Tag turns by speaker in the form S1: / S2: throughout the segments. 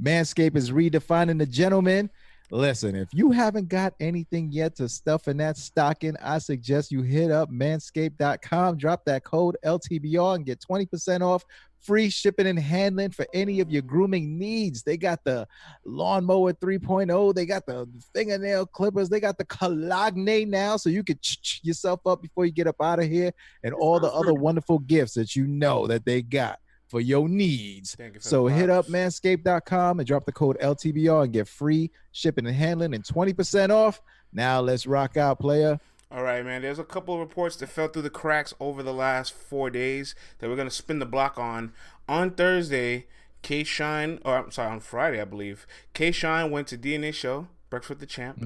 S1: Manscaped is redefining the gentleman. Listen, if you haven't got anything yet to stuff in that stocking, I suggest you hit up manscaped.com, drop that code LTBR and get 20% off, free shipping and handling for any of your grooming needs. They got the lawnmower 3.0. They got the fingernail clippers. They got the Cologne now, so you can yourself up before you get up out of here, and all the other wonderful gifts that you know that they got for your needs. So hit up manscaped.com and drop the code LTBR and get free shipping and handling and 20% off. Now let's rock out, player.
S2: All right, man. There's a couple of reports that fell through the cracks over the last 4 days that we're going to spin the block on. On Thursday, on Friday, I believe, K-Shine went to DNA show, Breakfast with the Champ,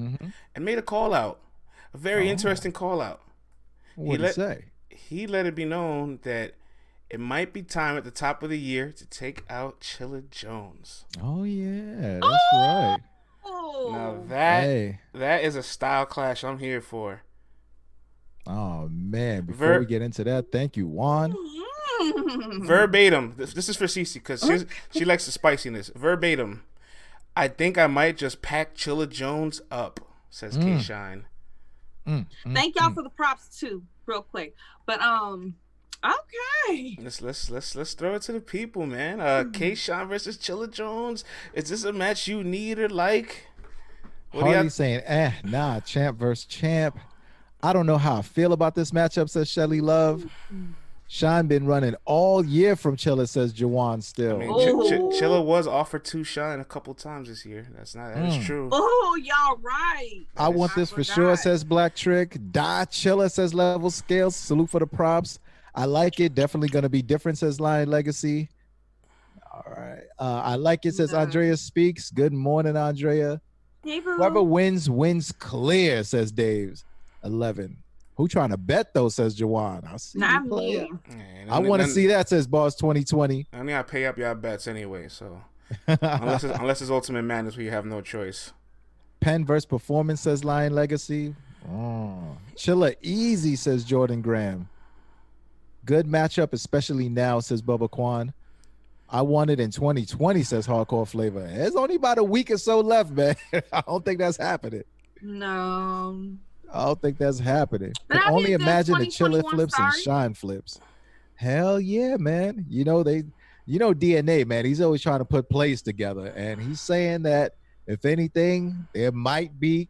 S2: and made a call out. A very interesting call out.
S1: What did he say?
S2: He let it be known that it might be time at the top of the year to take out Chilla Jones.
S1: Oh, yeah. That's right.
S2: Now, that is a style clash I'm here for.
S1: Oh, man. Before we get into that, thank you, Juan.
S2: Verbatim. This is for Cece because she likes the spiciness. Verbatim. I think I might just pack Chilla Jones up, says K-Shine.
S3: Thank y'all for the props, too, real quick. But, okay.
S2: Let's throw it to the people, man. K-Shine versus Chilla Jones. Is this a match you need or like?
S1: Hardy saying, nah, champ versus champ. I don't know how I feel about this matchup, says Shelly Love. Shine been running all year from Chilla, says Jawan still.
S2: I mean, Chilla was offered to Shine a couple times this year. That is true.
S3: Oh, y'all right.
S1: I want this for sure, says Black Trick. Die Chilla, says Level Scales. Salute for the props. I like it. Definitely going to be different, says Lion Legacy. All right. I like it, says Andrea Speaks. Good morning, Andrea.
S3: Hey, boo.
S1: Whoever wins clear, says Dave's 11. Who trying to bet, though, says Jawan. I see.
S3: Not me.
S1: I want to see that, says Boss 2020.
S2: I mean, I pay up y'all bets anyway, so. unless it's Ultimate Madness where you have no choice.
S1: Pen versus Performance, says Lion Legacy. Chilla easy, says Jordan Graham. Good matchup, especially now, says Bubba Kwan. I want it in 2020, says Hardcore Flavor. There's only about a week or so left, man. I don't think that's happening.
S3: No.
S1: I don't think that's happening. But can only imagine the Chilla flips and Shine flips. Hell yeah, man. You know DNA, man. He's always trying to put plays together. And he's saying that if anything, there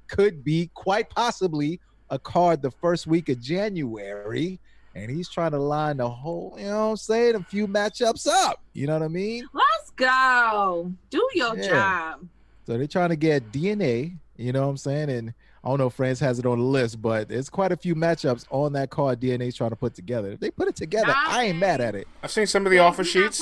S1: could be quite possibly a card the first week of January. And he's trying to line the whole, you know what I'm saying, a few matchups up. You know what I mean?
S3: Let's go. Do your job.
S1: So they're trying to get DNA, you know what I'm saying? And I don't know if France has it on the list, but there's quite a few matchups on that card DNA's trying to put together. If they put it together, I ain't mad at it.
S2: I've seen some of the offer sheets.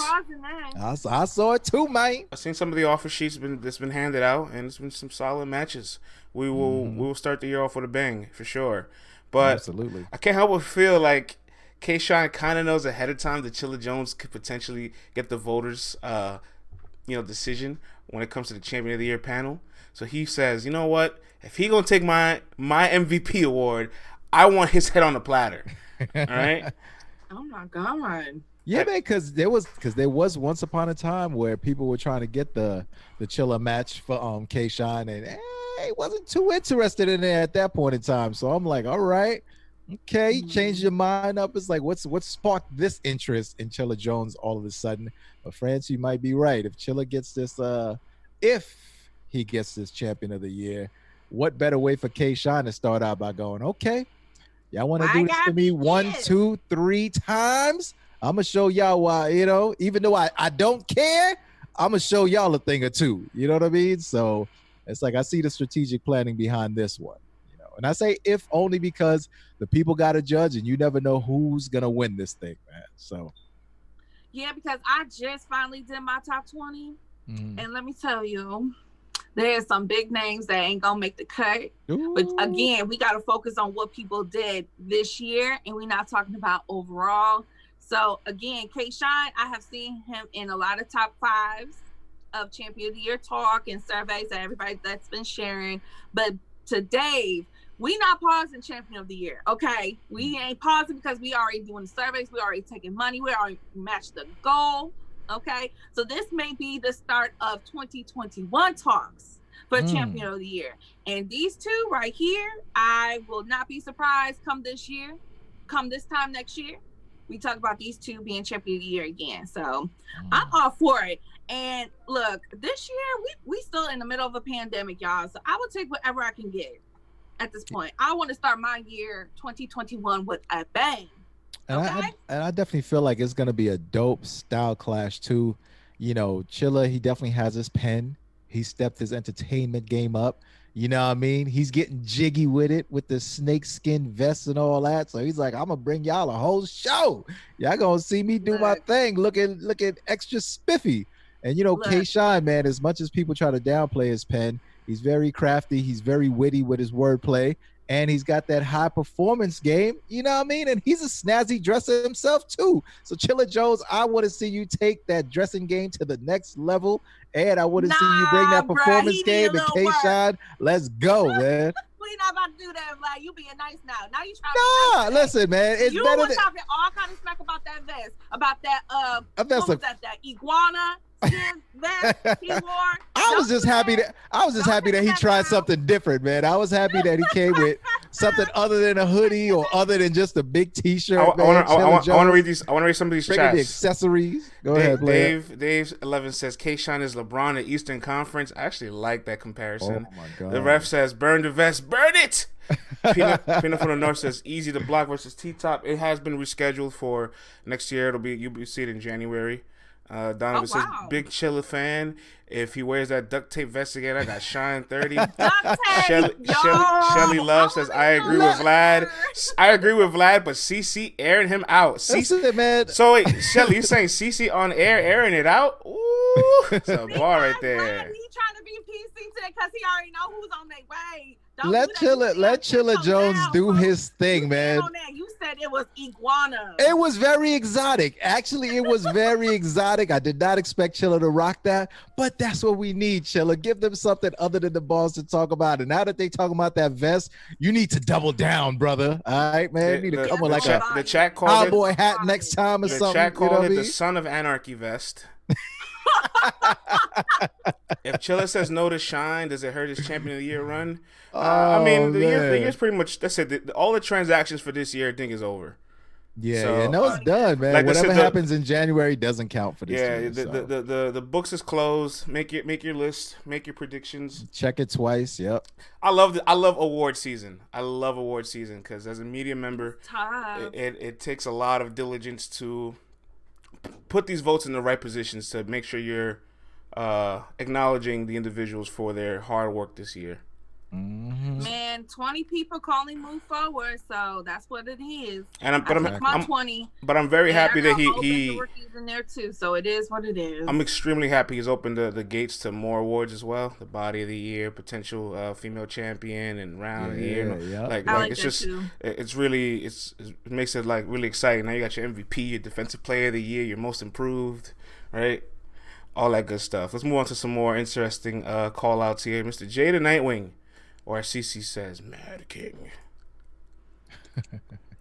S1: I saw it too, man.
S2: I've seen some of the offer sheets that's been handed out, and it's been some solid matches. We will start the year off with a bang for sure. But
S1: absolutely,
S2: I can't help but feel like K-Shine kind of knows ahead of time that Chilla Jones could potentially get the voters, decision when it comes to the Champion of the Year panel. So he says, you know what? If he gonna take my MVP award, I want his head on the platter. All right.
S3: Oh my God.
S1: Yeah, man, because there was once upon a time where people were trying to get the Chilla match for K-Shine, and he wasn't too interested in it at that point in time. So I'm like, all right. Okay, you changed your mind up. It's like, what sparked this interest in Chilla Jones all of a sudden? But France, you might be right. If Chilla gets this, if he gets this Champion of the Year, what better way for K-Shine to start out by going, okay, y'all want to do this for me 1, 2, 3 times? I'm going to show y'all why, even though I don't care, I'm going to show y'all a thing or two. You know what I mean? So it's like I see the strategic planning behind this one. And I say if only because the people got to judge, and you never know who's going to win this thing, man. So.
S3: Yeah, because I just finally did my top 20. And let me tell you, there's some big names that ain't going to make the cut. Ooh. But again, we got to focus on what people did this year, and we're not talking about overall. So again, K-Shine, I have seen him in a lot of top 5s of Champion of the Year talk and surveys that everybody that's been sharing. But to Dave, we not pausing Champion of the Year, okay? We ain't pausing because we already doing the surveys. We already taking money. We already matched the goal. Okay, so this may be the start of 2021 talks for Champion of the Year. And these two right here, I will not be surprised come this time next year, we talk about these two being Champion of the Year again. So I'm all for it. And look, this year we still in the middle of a pandemic, y'all. So I will take whatever I can get at this point. I want to start my year 2021 with a bang.
S1: And,
S3: okay?
S1: I definitely feel like it's going to be a dope style clash too. You know, Chilla, he definitely has his pen. He stepped his entertainment game up. You know what I mean? He's getting jiggy with it, with the snakeskin vest and all that. So he's like, I'm going to bring y'all a whole show. Y'all going to see me do my thing, looking extra spiffy. And, you know, K-Shine, man, as much as people try to downplay his pen, he's very crafty. He's very witty with his wordplay. And he's got that high performance game, you know what I mean? And he's a snazzy dresser himself too. So Chilla Jones, I want to see you take that dressing game to the next level. And I want to see you bring that performance game. And K-Shine, let's go, man.
S3: We not about to do that, Vlad. You being nice now. Now you trying to be nice.
S1: Listen, man. It's
S3: you
S1: better
S3: was talking all kind of smack about that vest. About that, what was that iguana vest he wore.
S1: I was just happy that he tried something different, man. I was happy that he came with something other than a hoodie or other than just a big T-shirt. I
S2: want to read these. I want to read some of these chats.
S1: The accessories. Go ahead,
S2: Dave 11 says K-Shine is LeBron at Eastern Conference. I actually like that comparison.
S1: Oh my god.
S2: The ref says burn the vest, burn it. Peanut from the North says easy to block versus T-Top. It has been rescheduled for next year. You'll see it in January. Donovan says big Chilla fan. If he wears that duct tape vest again, I got Shine 30. Shelly Love says I agree with Vlad. I agree with Vlad, but CC airing him out.
S1: Man.
S2: So wait, Shelly, you saying CC on air airing it out? Ooh, it's a bar right there.
S3: He trying to be PC today because he already know who's on their way.
S1: Let Chilla Jones do his thing, man.
S3: You said it was iguana.
S1: It was very exotic. Actually, it was very exotic. I did not expect Chilla to rock that, but that's what we need, Chilla. Give them something other than the balls to talk about. And now that they talking about that vest, you need to double down, brother. All right, man. You need to come with like
S2: the chat called
S1: cowboy hat next time or something.
S2: The chat called it the Son of Anarchy vest. If Chilla says no to Shine, does it hurt his Champion of the Year run? I mean, the year's pretty much. That's it. All the transactions for this year, I think, is over.
S1: Yeah, no, it's done, man. Like whatever happens in January doesn't count for this.
S2: Yeah,
S1: year,
S2: the books is closed. Make your list. Make your predictions.
S1: Check it twice. Yep.
S2: I love award season. I love award season because as a media member, it takes a lot of diligence to put these votes in the right positions to make sure you're acknowledging the individuals for their hard work this year.
S1: Mm-hmm.
S3: Man, 20 people calling move forward, so that's what it is.
S2: And I'm
S3: 20.
S2: But I'm very happy that he
S3: rookies in there too, so it is what it is.
S2: I'm extremely happy he's opened the gates to more awards as well. The Body of the Year, potential female champion, and Round of the Year.
S1: Yeah.
S2: Like it's just too. It's really it makes it like really exciting. Now you got your MVP, your Defensive Player of the Year, your Most Improved, right? All that good stuff. Let's move on to some more interesting call outs here. Mr. Jey The Nitewing. Or as CC says, Mad King.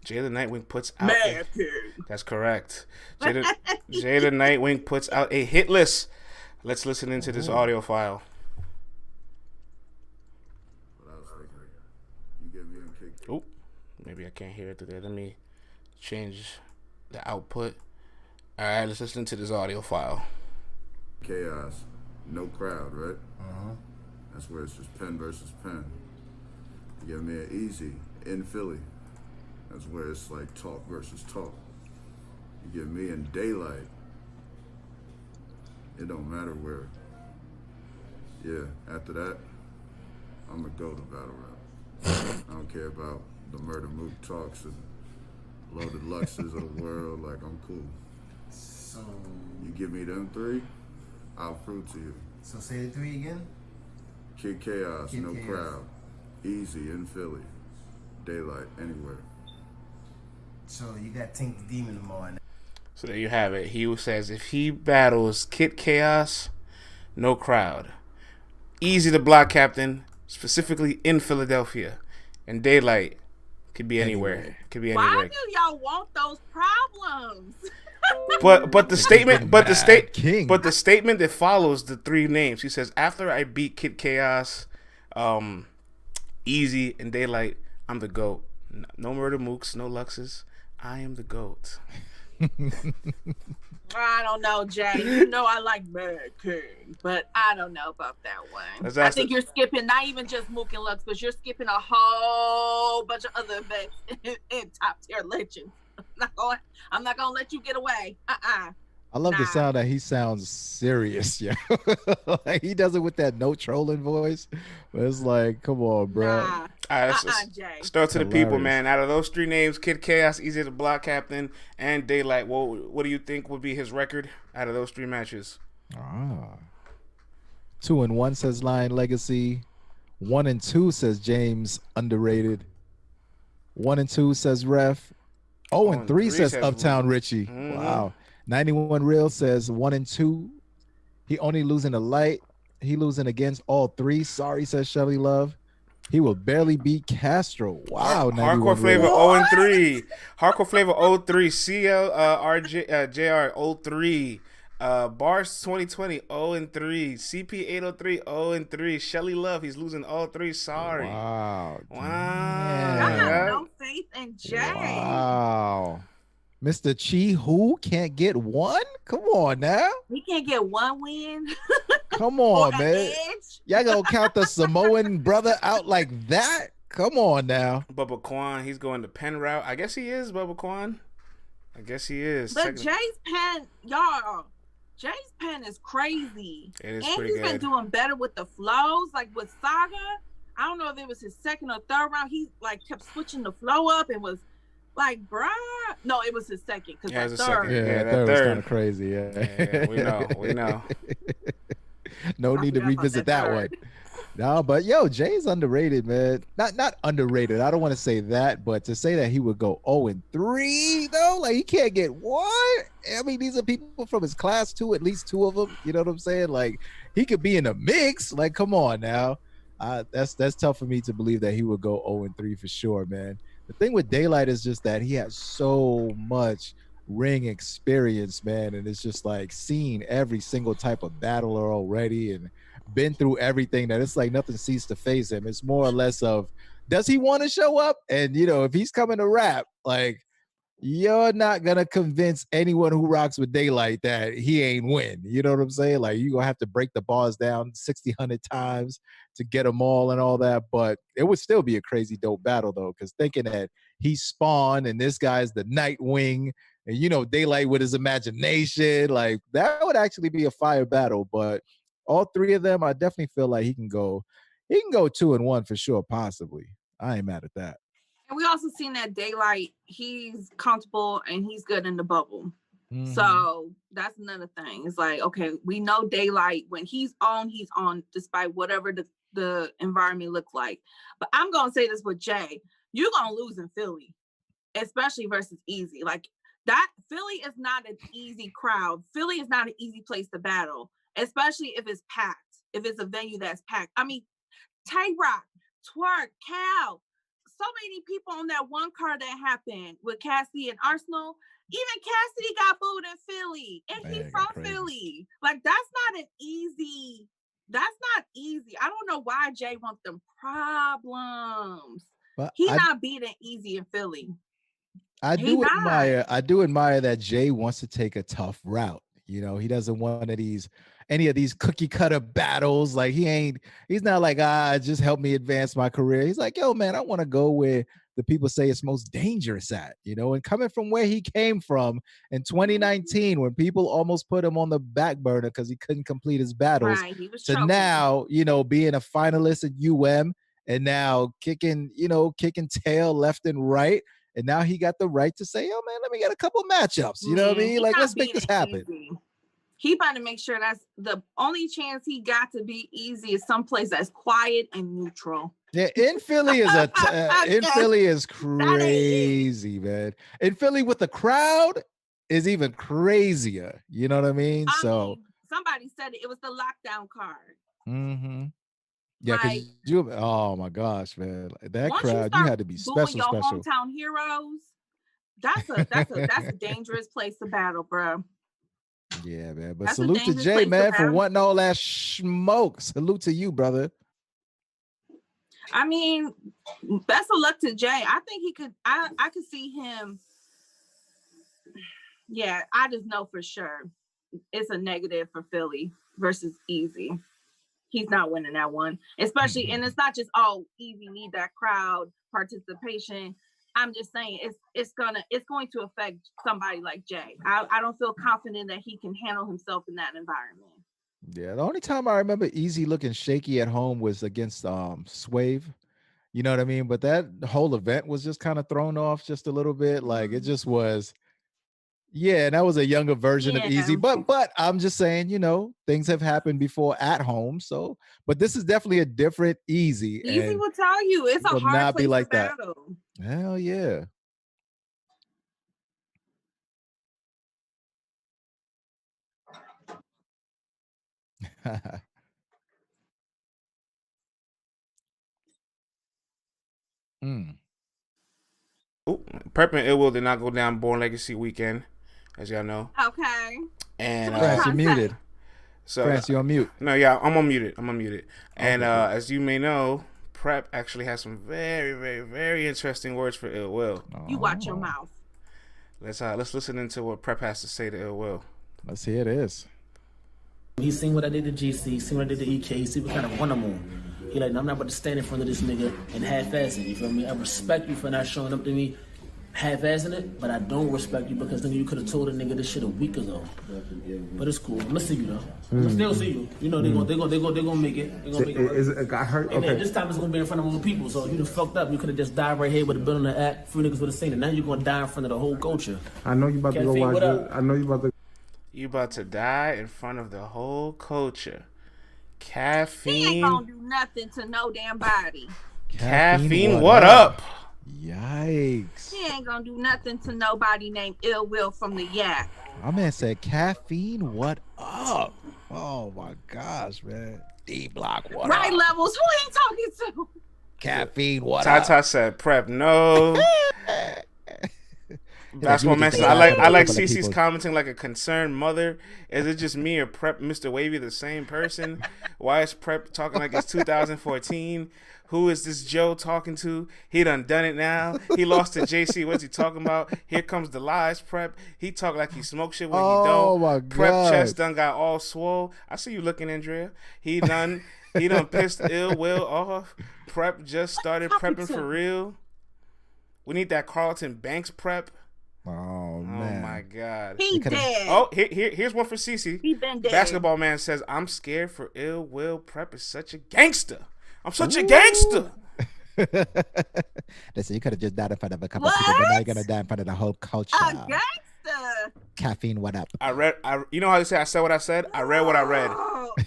S2: Jey The Nitewing puts out
S3: Mad King.
S2: That's correct. Jey The Nitewing puts out a hit list. Let's listen into this audio file. Oh, maybe I can't hear it through there. Let me change the output. All right, let's listen to this audio file.
S4: Chaos, no crowd, right? That's where it's just pen versus pen. You give me an easy in Philly. That's where it's like talk versus talk. You give me in daylight. It don't matter where. Yeah, after that, I'm gonna go to battle rap. I don't care about the Murder Mook talks and Loaded Luxes of the world. Like, I'm cool.
S5: So
S4: you give me them three, I'll prove to you.
S5: So say the three again.
S4: Kid Chaos, no crowd. Easy in Philly. Daylight, anywhere.
S5: So you got Tink the Demon tomorrow.
S2: So there you have it. He says if he battles Kid Chaos, no crowd. Easy to block, Captain. Specifically in Philadelphia. And Daylight could be anywhere. Could be anywhere.
S3: Why do y'all want those problems?
S2: But the statement, but the
S1: King.
S2: statement that follows the three names. He says, after I beat Kid Chaos, Easy and Daylight, I'm the GOAT. No Murder Mooks, no Luxes. I am the GOAT.
S3: I don't know, Jay. You know I like Mad King, but I don't know about that one. I think you're skipping not even just Mook and Lux, but you're skipping a whole bunch of other events in top tier legends. I'm not gonna let you get away.
S1: I love the sound that he sounds serious, yeah. Like he does it with that no trolling voice. But it's like, come on, bro.
S3: Nah. Jay.
S2: Start to the people, man. Out of those three names, Kid Chaos, Easy the Block Captain, and Daylight, what do you think would be his record out of those three matches?
S1: 2-1 says Lion Legacy. 1-2 says James underrated. 1-2 says Ref. 0-3 says Uptown Richie. Mm-hmm. Wow. 91 Real says 1-2. He only losing a light. He losing against all three. Sorry, says Shelly Love. He will barely beat Castro. Wow.
S2: Hardcore Flavor 0-3. Hardcore Flavor 0-3. CL JR 0-3. Bars 2020 0-3. CP 803 0-3. Shelly Love, he's losing all three. Sorry.
S1: Wow.
S3: I have no faith in Jay.
S1: Wow. Mr. Chi who can't get one? Come on now.
S3: He can't get one win.
S1: Come on, man. Y'all gonna count the Samoan brother out like that? Come on now.
S2: Bubba Quan, he's going the pen route. I guess he is, Bubba Quan. I guess he is.
S3: But Jay's pen, y'all, Jay's pen is crazy.
S2: It is
S3: and
S2: pretty
S3: he's been doing better with the flows. Like with Saga, I don't know if it was his second or third round. He like kept switching the flow up and was like, bruh. No, it was his second. Because
S1: that
S3: third.
S1: Third was kind of crazy.
S2: Yeah, we know.
S1: No need to revisit that one. No, but yo, Jay's underrated, man. Not underrated. I don't want to say that, but to say that he would go 0-3 though, like he can't get one. I mean, these are people from his class too, at least two of them. You know what I'm saying? Like he could be in a mix. Like, come on now. That's tough for me to believe that he would go 0-3 for sure, man. The thing with Daylight is just that he has so much ring experience, man, and it's just like seen every single type of battler already and been through everything that it's like nothing ceased to phase him. It's more or less of, does he want to show up? And you know, if he's coming to rap, like you're not gonna convince anyone who rocks with Daylight that he ain't win. You know what I'm saying? Like you're gonna have to break the bars down 100 times to get them all and all that, but it would still be a crazy dope battle though, because thinking that he's Spawn and this guy's the Nitewing, and you know, Daylight with his imagination, like that would actually be a fire battle. But all three of them, I definitely feel like he can go 2-1 for sure, possibly. I ain't mad at that.
S3: And we also seen that Daylight, he's comfortable and he's good in the bubble. Mm-hmm. So that's another thing. It's like, okay, we know Daylight, when he's on despite whatever the environment looks like. But I'm going to say this with Jay, you're going to lose in Philly, especially versus Easy. Like that, Philly is not an easy crowd. Philly is not an easy place to battle, especially if it's packed, if it's a venue that's packed. I mean, Tay-Rock, Twerk, Cal, so many people on that one card that happened with Cassidy and Arsenal. Even Cassidy got booed in Philly, and he's from Philly. Like that's not easy. I don't know why Jay wants them problems. But he's not beating Easy in Philly.
S1: I do admire that Jay wants to take a tough route. You know, he doesn't want any of these cookie cutter battles. Like he's not like, just help me advance my career. He's like, yo, man, I want to go where the people say it's most dangerous at, you know, and coming from where he came from in 2019, when people almost put him on the back burner because he couldn't complete his battles, to now, you know, being a finalist at UM and now kicking tail left and right. And now he got the right to say, oh man, let me get a couple matchups. You know what I mean? Like, let's make this happen.
S3: Easy. He about to make sure that's the only chance he got to be Easy is someplace that's quiet and neutral.
S1: Yeah, in Philly is crazy, man. In Philly with the crowd is even crazier. You know what I mean?
S3: Somebody said it was the lockdown card.
S1: Mm-hmm. Yeah, because oh my gosh, man, that crowd, you had to be special.
S3: Hometown heroes, That's a dangerous place to battle, bro.
S1: Yeah, man. But salute to Jey, man, for wanting all that smoke. Salute to you, brother.
S3: I mean, best of luck to Jey. I think he could. I could see him. Yeah, I just know for sure it's a negative for Philly versus Easy. He's not winning that one, especially, and it's not just Easy need that crowd participation. I'm just saying it's going to affect somebody like Jey. I don't feel confident that he can handle himself in that environment.
S1: Yeah, the only time I remember Easy looking shaky at home was against Swave. You know what I mean? But that whole event was just kind of thrown off just a little bit. Like it just was. Yeah, and that was a younger version of Easy. But I'm just saying, things have happened before at home. So, but this is definitely a different Easy.
S3: Easy will tell you it's a hard place to battle.
S1: Hell yeah.
S2: Prep and Ill Will did not go down Born Legacy weekend, as y'all know.
S3: Okay.
S1: And France, you're muted.
S2: So
S1: France, you're on mute.
S2: No, yeah, I'm unmuted. And as you may know, Prep actually has some very, very, very interesting words for Ill Will.
S3: You watch your mouth.
S2: Let's listen into what Prep has to say to Ill Will.
S1: Let's hear this.
S6: He's seen what I did to GC, seen what I did to EK, he see what kind of one I'm on. He like, I'm not about to stand in front of this nigga and half-ass it, you feel me? I respect you for not showing up to me half-assing it, but I don't respect you because then you could have told a nigga this shit a week ago. But it's cool. I'm gonna see you though. I'm gonna still see you. You know they're gonna make it. They're gonna make it.
S7: It got hurt.
S6: And then this time it's gonna be in front of more people. So you done fucked up. You could have just died right here with a bill on the act. Few niggas would have seen it. Now you're gonna die in front of the whole culture.
S7: I know you about to go watch it. I know you about to.
S2: You about to die in front of the whole culture. Caffeine.
S3: He ain't gonna do nothing to no damn body.
S2: Caffeine, what up?
S1: Yikes.
S3: He ain't gonna do nothing to nobody named Ill Will from the Yak.
S1: My man said, Caffeine, what up? Oh my gosh, man. D-Block, what
S3: right
S1: up?
S3: Levels, who he talking to?
S1: Caffeine, what up?
S2: Tata said, Prep, no. Basketball man says, I like Cece's commenting like a concerned mother. Is it just me or Prep Mr. Wavy the same person? Why is Prep talking like it's 2014? Who is this Joe talking to? He done it now. He lost to JC. What's he talking about? Here comes the lies, Prep. He talk like he smoke shit when he don't.
S1: Oh my God.
S2: Prep chest done got all swole. I see you looking, Andrea. He done pissed Ill Will off. Prep just started prepping for real. We need that Carlton Banks Prep.
S1: Oh man!
S2: Oh my God!
S3: He dead.
S2: Oh, here's one for Cece.
S3: He been dead.
S2: Basketball man says, "I'm scared for Ill Will. Prep is such a gangster. I'm such a gangster."
S1: Listen, you could have just died in front of a couple people, but now you're gonna die in front of the whole culture.
S3: A gangster.
S1: Caffeine, what up?
S2: You know how they say I said what I said. I read what I read.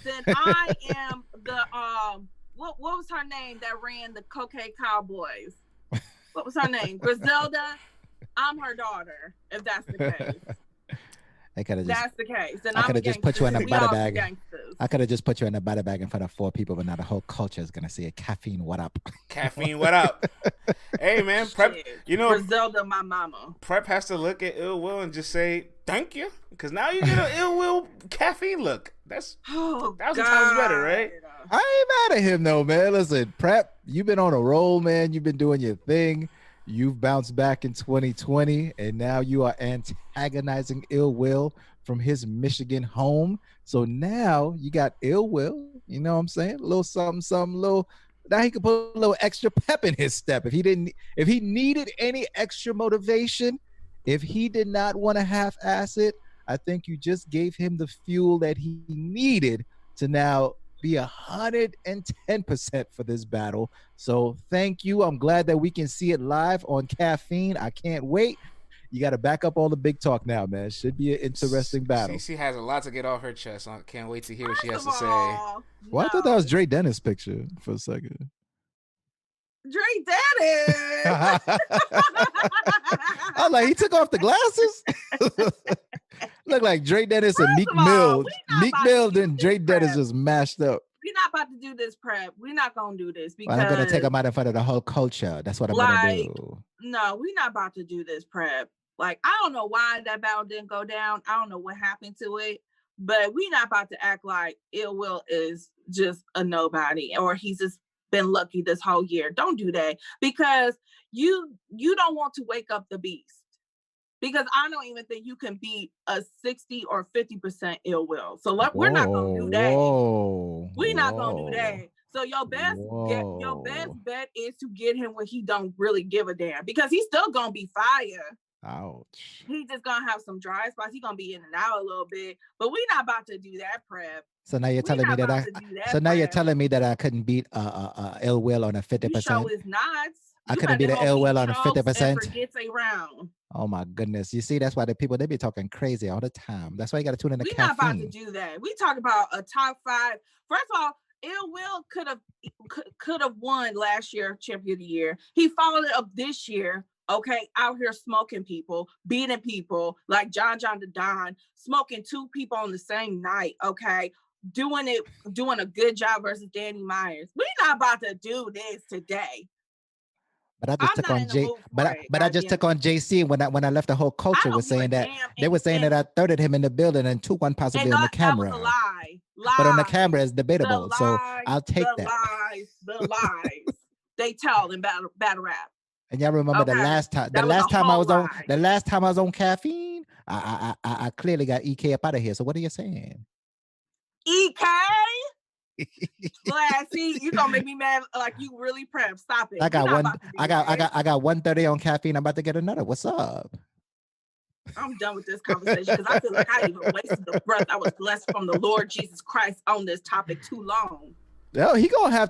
S3: Then I am the what was her name that ran the Cocaine Cowboys? What was her name? Griselda. I'm her daughter, if that's the case. That's the case. Then I could have just put you in a body bag.
S1: I could have just put you in a body bag in front of 4 people, but now the whole culture is gonna see it. Caffeine, what up?
S2: Caffeine, what up? Hey man, Prep. You know,
S3: Griselda, my mama.
S2: Prep has to look at Ill Will and just say thank you, because now you get an Ill Will caffeine look. That's 1,000 times better, right?
S1: I ain't mad at him though, man. Listen, Prep, you've been on a roll, man. You've been doing your thing. You've bounced back in 2020, and now you are antagonizing Ill Will from his Michigan home. So now you got Ill Will, you know what I'm saying? A little something, little. Now he could put a little extra pep in his step. If he needed any extra motivation, if he did not want to half-ass it, I think you just gave him the fuel that he needed to now be 110% for this battle. So thank you. I'm glad that we can see it live on Caffeine. I can't wait. You got to back up all the big talk now, man. Should be an interesting battle.
S2: She has a lot to get off her chest. I can't wait to hear what she has to say.
S1: Well, I thought that was Jey Dennis' picture for a second.
S3: Jey Dennis.
S1: I was like, he took off the glasses. Look like Jey Dennis and Meek Mill. Meek Mill, then Jey Dennis just mashed up.
S3: We're not about to do this, Prep. We're not gonna do this because
S1: I'm gonna take him out in front of the whole culture. That's what I'm gonna do.
S3: No, we're not about to do this, Prep. Like, I don't know why that battle didn't go down. I don't know what happened to it, but we not about to act like Ill Will is just a nobody or he's just been lucky this whole year. Don't do that, because you don't want to wake up the beast. Because I don't even think you can beat a 60 or 50% Ill Will. So we're not gonna do that. We're not gonna do that. So your best bet is to get him when he don't really give a damn, because he's still gonna be fire.
S1: Ouch.
S3: He's just gonna have some dry spots. He's gonna be in and out a little bit, but we're not about to do that prep.
S1: So now you're telling me you're telling me that I couldn't beat Ill Will on a 50%.
S3: You show is not.
S1: I couldn't beat an Ill Will on a 50%.
S3: Forgets a round.
S1: Oh my goodness! You see, that's why the people, they be talking crazy all the time. That's why you got to tune in the caffeine.
S3: We're not about to do that. We talk about a top 5. First of all, Ill Will could have won last year, champion of the year. He followed it up this year. Okay, out here smoking people, beating people like John the Don, smoking 2 people on the same night. Okay, doing a good job versus Danny Myers. We're not about to do this today.
S1: But I just took on I just took on JC when I left. The whole culture was saying that they were saying that I thirded him in the building and 2-1 possibly on the camera.
S3: That was a lie.
S1: But on the camera is debatable, so I'll take that.
S3: The lies they tell in battle rap.
S1: And y'all remember the last time I was on caffeine, I clearly got EK up out of here. So what are you saying?
S3: EK? Vlad, see, you gonna make me mad like you really prep. Stop it.
S1: I got 130 on caffeine. I'm about to get another. What's up?
S3: I'm done with this conversation because I feel like I even wasted the breath I was blessed from the Lord Jesus Christ on this topic too long.
S1: No, he gonna have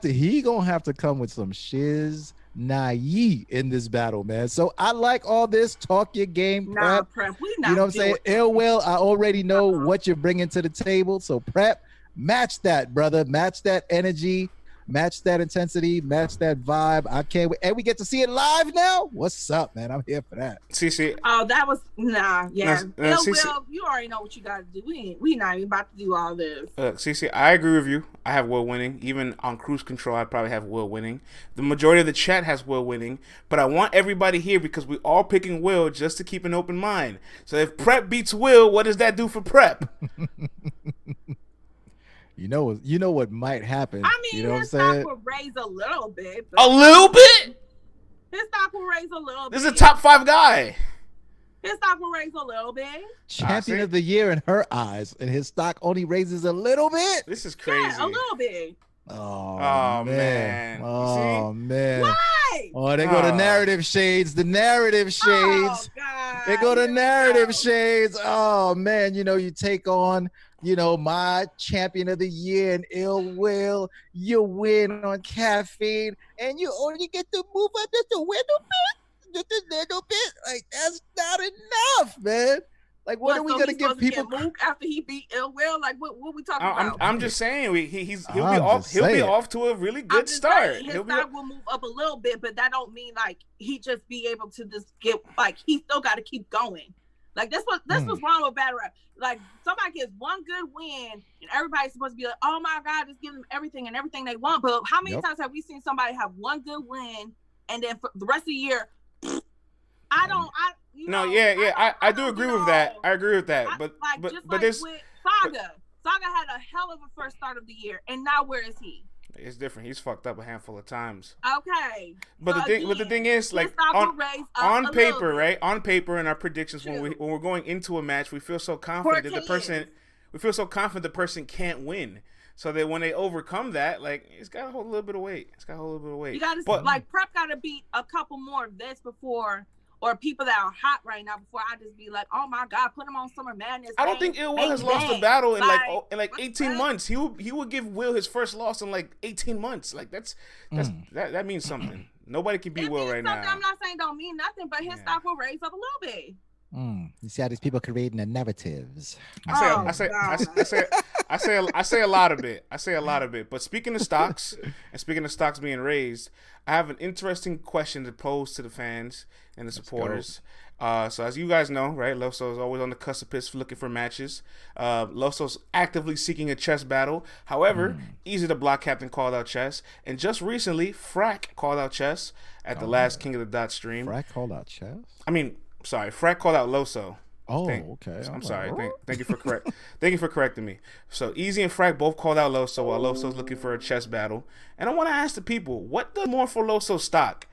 S1: to come with some shiz naive in this battle, man. So I like all this talk your game, prep.
S3: We not,
S1: you know what I'm saying? Ill Will, I already know what you're bringing to the table. So prep, match that, brother. Match that energy, match that intensity, match that vibe. I can't wait. And we get to see it live now. What's up, man? I'm here for that.
S2: CC.
S3: Oh, that was Ill Will, you already know what you got to do. We not even about to do all this.
S2: CC, I agree with you. I have Will winning. Even on cruise control, I probably have Will winning. The majority of the chat has Will winning. But I want everybody here because we all picking Will just to keep an open mind. So if Prep beats Will, what does that do for Prep?
S1: You know what might happen.
S3: I mean,
S1: you know
S3: his stock will raise a little bit.
S2: A little bit?
S3: His stock will raise a little bit.
S2: This is a top 5 guy.
S3: His stock will raise a little bit.
S1: Champion of the year in her eyes, and his stock only raises a little bit.
S2: This is crazy.
S3: Yeah, a little bit.
S2: Oh man.
S1: Oh man.
S3: Why?
S1: Oh, they go to narrative shades. The narrative shades.
S3: Oh, God.
S1: They go to narrative shades. Oh man, you take on, my champion of the year in Ill Will. You win on caffeine, and you only get to move up just a little bit. Just a little bit. Like, that's not enough, man. Like, what are we gonna give people
S3: after he beat Ill Will? Like, what we talking about?
S2: I'm just saying he'll be off to a really good start.
S3: His stock will move up a little bit, but that don't mean like he just be able to just get like he still got to keep going. Like this was wrong with battle rap. Like somebody gets one good win and everybody's supposed to be like, oh my God, just give them everything and everything they want. But how many times have we seen somebody have one good win and then for the rest of the year? I do agree with that. I agree with that. But this with Saga had a hell of a first start of the year, and now where is he?
S2: It's different. He's fucked up a handful of times.
S3: Okay.
S2: But the thing is, like on paper, right? On paper, in our predictions, when we're going into a match, we feel so confident that the person can't win. So that when they overcome that, like it's got to hold a little bit of weight. You got to Prep got to beat a couple more of this before. Or people that are hot right now before I just be like, oh my God, put him on Summer Madness. I don't think Ill Will has lost a battle in 18 months. He would give Will his first loss in like 18 months. Like that means something. Nobody can beat Will right now.
S3: I'm not saying don't mean nothing, but his stock will raise up a little bit.
S1: You see how these people creating the narratives.
S2: I say a lot of it. But speaking of stocks and speaking of stocks being raised, I have an interesting question to pose to the fans and the supporters. So as you guys know, right, Loso is always on the precipice looking for matches. Loso's actively seeking a chess battle. However, Easy the Block Captain called out chess, and just recently, Frack called out chess at the last King of the Dot stream.
S1: Frack called out chess?
S2: I mean, sorry. Frack called out Loso.
S1: Okay.
S2: I'm sorry. Thank you for correcting me. So Easy and Frack both called out Loso while Loso's looking for a chess battle. And I want to ask the people, what does more for Loso stock?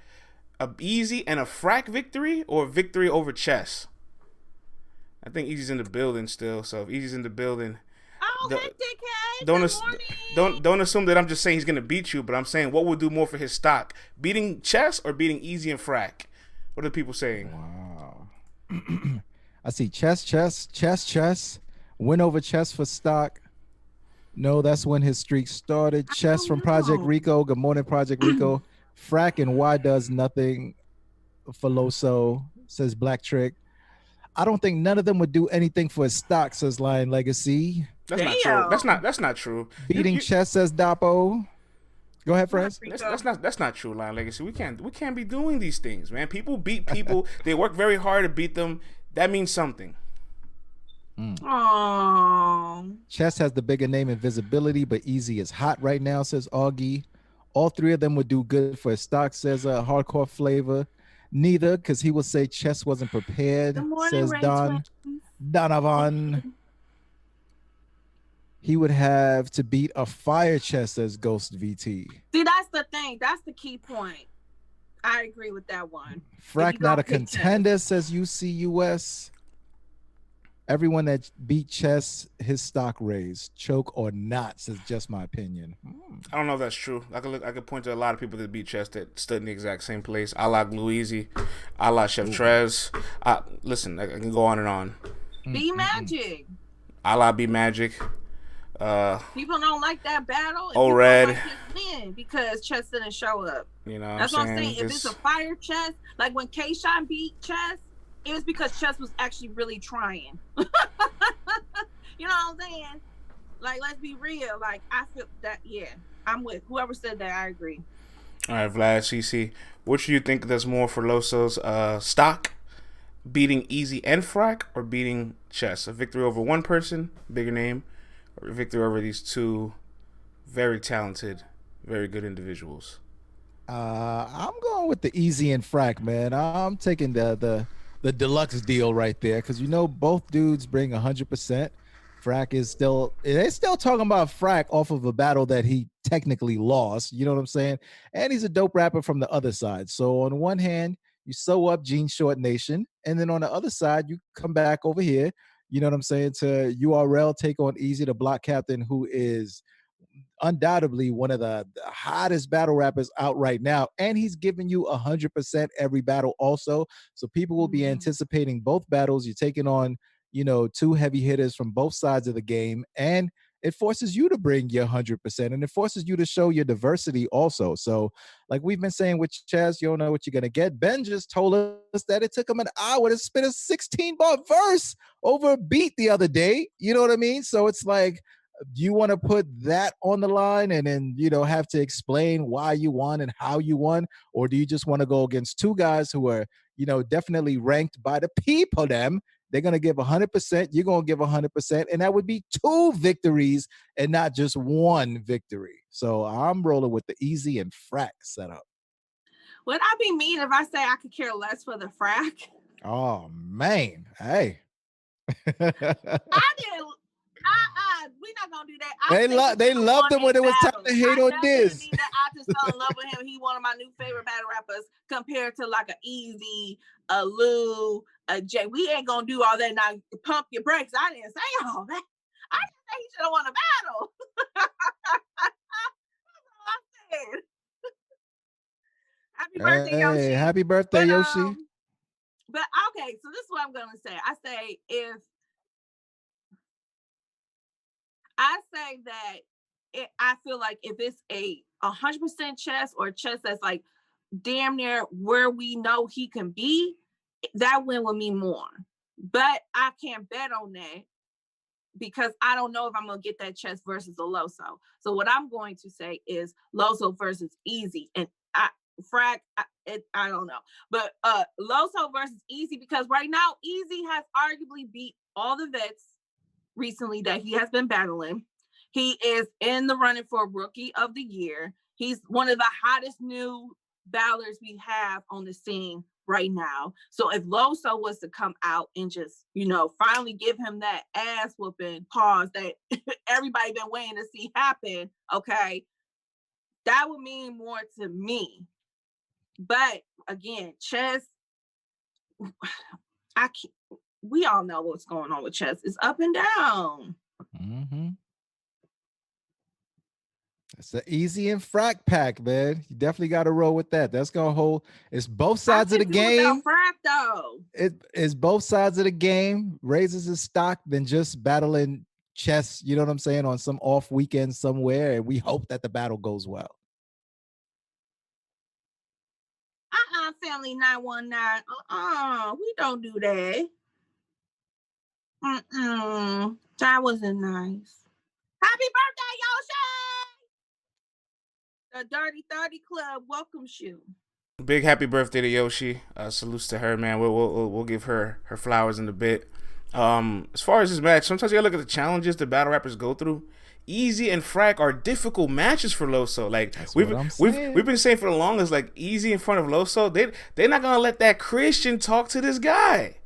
S2: A Easy and a Frack victory or a victory over chess? I think Easy's in the building still. So if Easy's in the building, don't assume that I'm just saying he's gonna beat you, but I'm saying what would do more for his stock: beating chess or beating Easy and Frack? What are the people saying?
S1: Wow. I see chess. Win over chess for stock. No, that's when his streak started. Chess from Project Rico. Good morning, Project Rico. Frack and why does nothing for Loso, says Black Trick. I don't think none of them would do anything for his stock, says Lion Legacy.
S2: That's not true. That's not true.
S1: Beating chess, says Dapo. Go ahead, Franz.
S2: That's not true, Lion Legacy. We can't be doing these things, man. People beat people. They work very hard to beat them. That means something.
S1: Chess has the bigger name and visibility, but Easy is hot right now, says Augie. All three of them would do good for his stock, says Hardcore Flavor. Neither, because he will say chess wasn't prepared, says Donovan. He would have to beat a fire chess, says Ghost VT.
S3: See, that's the thing. That's the key point. I agree with that one.
S1: Frack not a contender, says UCUS. Everyone that beat chess, his stock raised. Choke or not, says just my opinion.
S2: I don't know if that's true. I could point to a lot of people that beat chess that stood in the exact same place. A la Gluezy, a la Chef Trez. Listen, I can go on and on.
S3: Be Magic.
S2: A la Be Magic.
S3: People don't like that battle.
S2: Red.
S3: Like win because chess didn't show up.
S2: You know,
S3: that's what I'm saying. If it's a fire chess, like when K-Shine beat chess, it was because chess was actually really trying. You know what I'm saying? Like, let's be real. Like, I feel that. Yeah, I'm with whoever said that. I agree.
S2: All right, Vlad, CC, which do you think does more for Loso's stock? Beating Easy and Frack or beating chess? A victory over one person, bigger name, or a victory over these two very talented, very good individuals?
S1: I'm going with the Easy and Frack, man. I'm taking the deluxe deal right there because both dudes bring 100%. Frack is they're still talking about Frack off of a battle that he technically lost. You know what I'm saying? And he's a dope rapper from the other side. So on one hand, you sew up Gene Short Nation, and then on the other side, you come back over here. You know what I'm saying? To URL, take on Easy, the block captain, who is undoubtedly one of the hottest battle rappers out right now, and he's giving you 100% every battle also. So people will be anticipating both battles. You're taking on two heavy hitters from both sides of the game, and it forces you to bring your 100%, and it forces you to show your diversity also. So like we've been saying with Chaz, you don't know what you're gonna get. Ben just told us that it took him an hour to spit a 16-bar verse over a beat the other day. You know what I mean? So it's like, do you want to put that on the line and then, have to explain why you won and how you won? Or do you just want to go against two guys who are, definitely ranked by the people them? They're going to give 100%. You're going to give 100%. And that would be two victories and not just one victory. So I'm rolling with the Easy and Frack setup.
S3: Would I be mean if I say I could care less for the Frack?
S1: Oh, man. Hey.
S3: I didn't. We're not gonna do that.
S1: They loved him when it was time to hate on this.
S3: I just fell in love with him. He's one of my new favorite battle rappers compared to like a Easy, a Lou, a Jey. We ain't gonna do all that now. Pump your brakes. I didn't say all that. I didn't say he should have won a battle. That's all I said. Happy birthday, Yoshi.
S1: Happy birthday, Yoshi.
S3: But okay, so this is what I'm gonna say. I say that I feel like if it's a 100% chess or chess that's like damn near where we know he can be, that win will mean more. But I can't bet on that because I don't know if I'm going to get that chess versus a Loso. So what I'm going to say is Loso versus Easy. And Frack, I don't know. But Loso versus Easy, because right now Easy has arguably beat all the vets recently that he has been battling. He is in the running for Rookie of the Year. He's one of the hottest new battlers we have on the scene right now. So if Loso was to come out and just, finally give him that ass whooping pause that everybody been waiting to see happen, okay, that would mean more to me. But again, Chess, we all know what's going on with Chess. It's up and down.
S1: Mm-hmm. It's an easy and frack pack, man. You definitely got to roll with that. That's gonna hold. It's both sides of the game.
S3: Frack though.
S1: It's both sides of the game. Raises his stock than just battling Chess. You know what I'm saying? On some off weekend somewhere, and we hope that the battle goes well.
S3: Family 919. We don't do that. That wasn't nice. Happy birthday, Yoshi! The Dirty 30 Club welcomes you.
S2: Big happy birthday to Yoshi. Salutes to her, man. We'll give her flowers in a bit. As far as this match, sometimes you gotta look at the challenges the battle rappers go through. Easy and Frack are difficult matches for Loso. Like we've been saying for the longest, like Easy in front of Loso, they're not gonna let that Christian talk to this guy.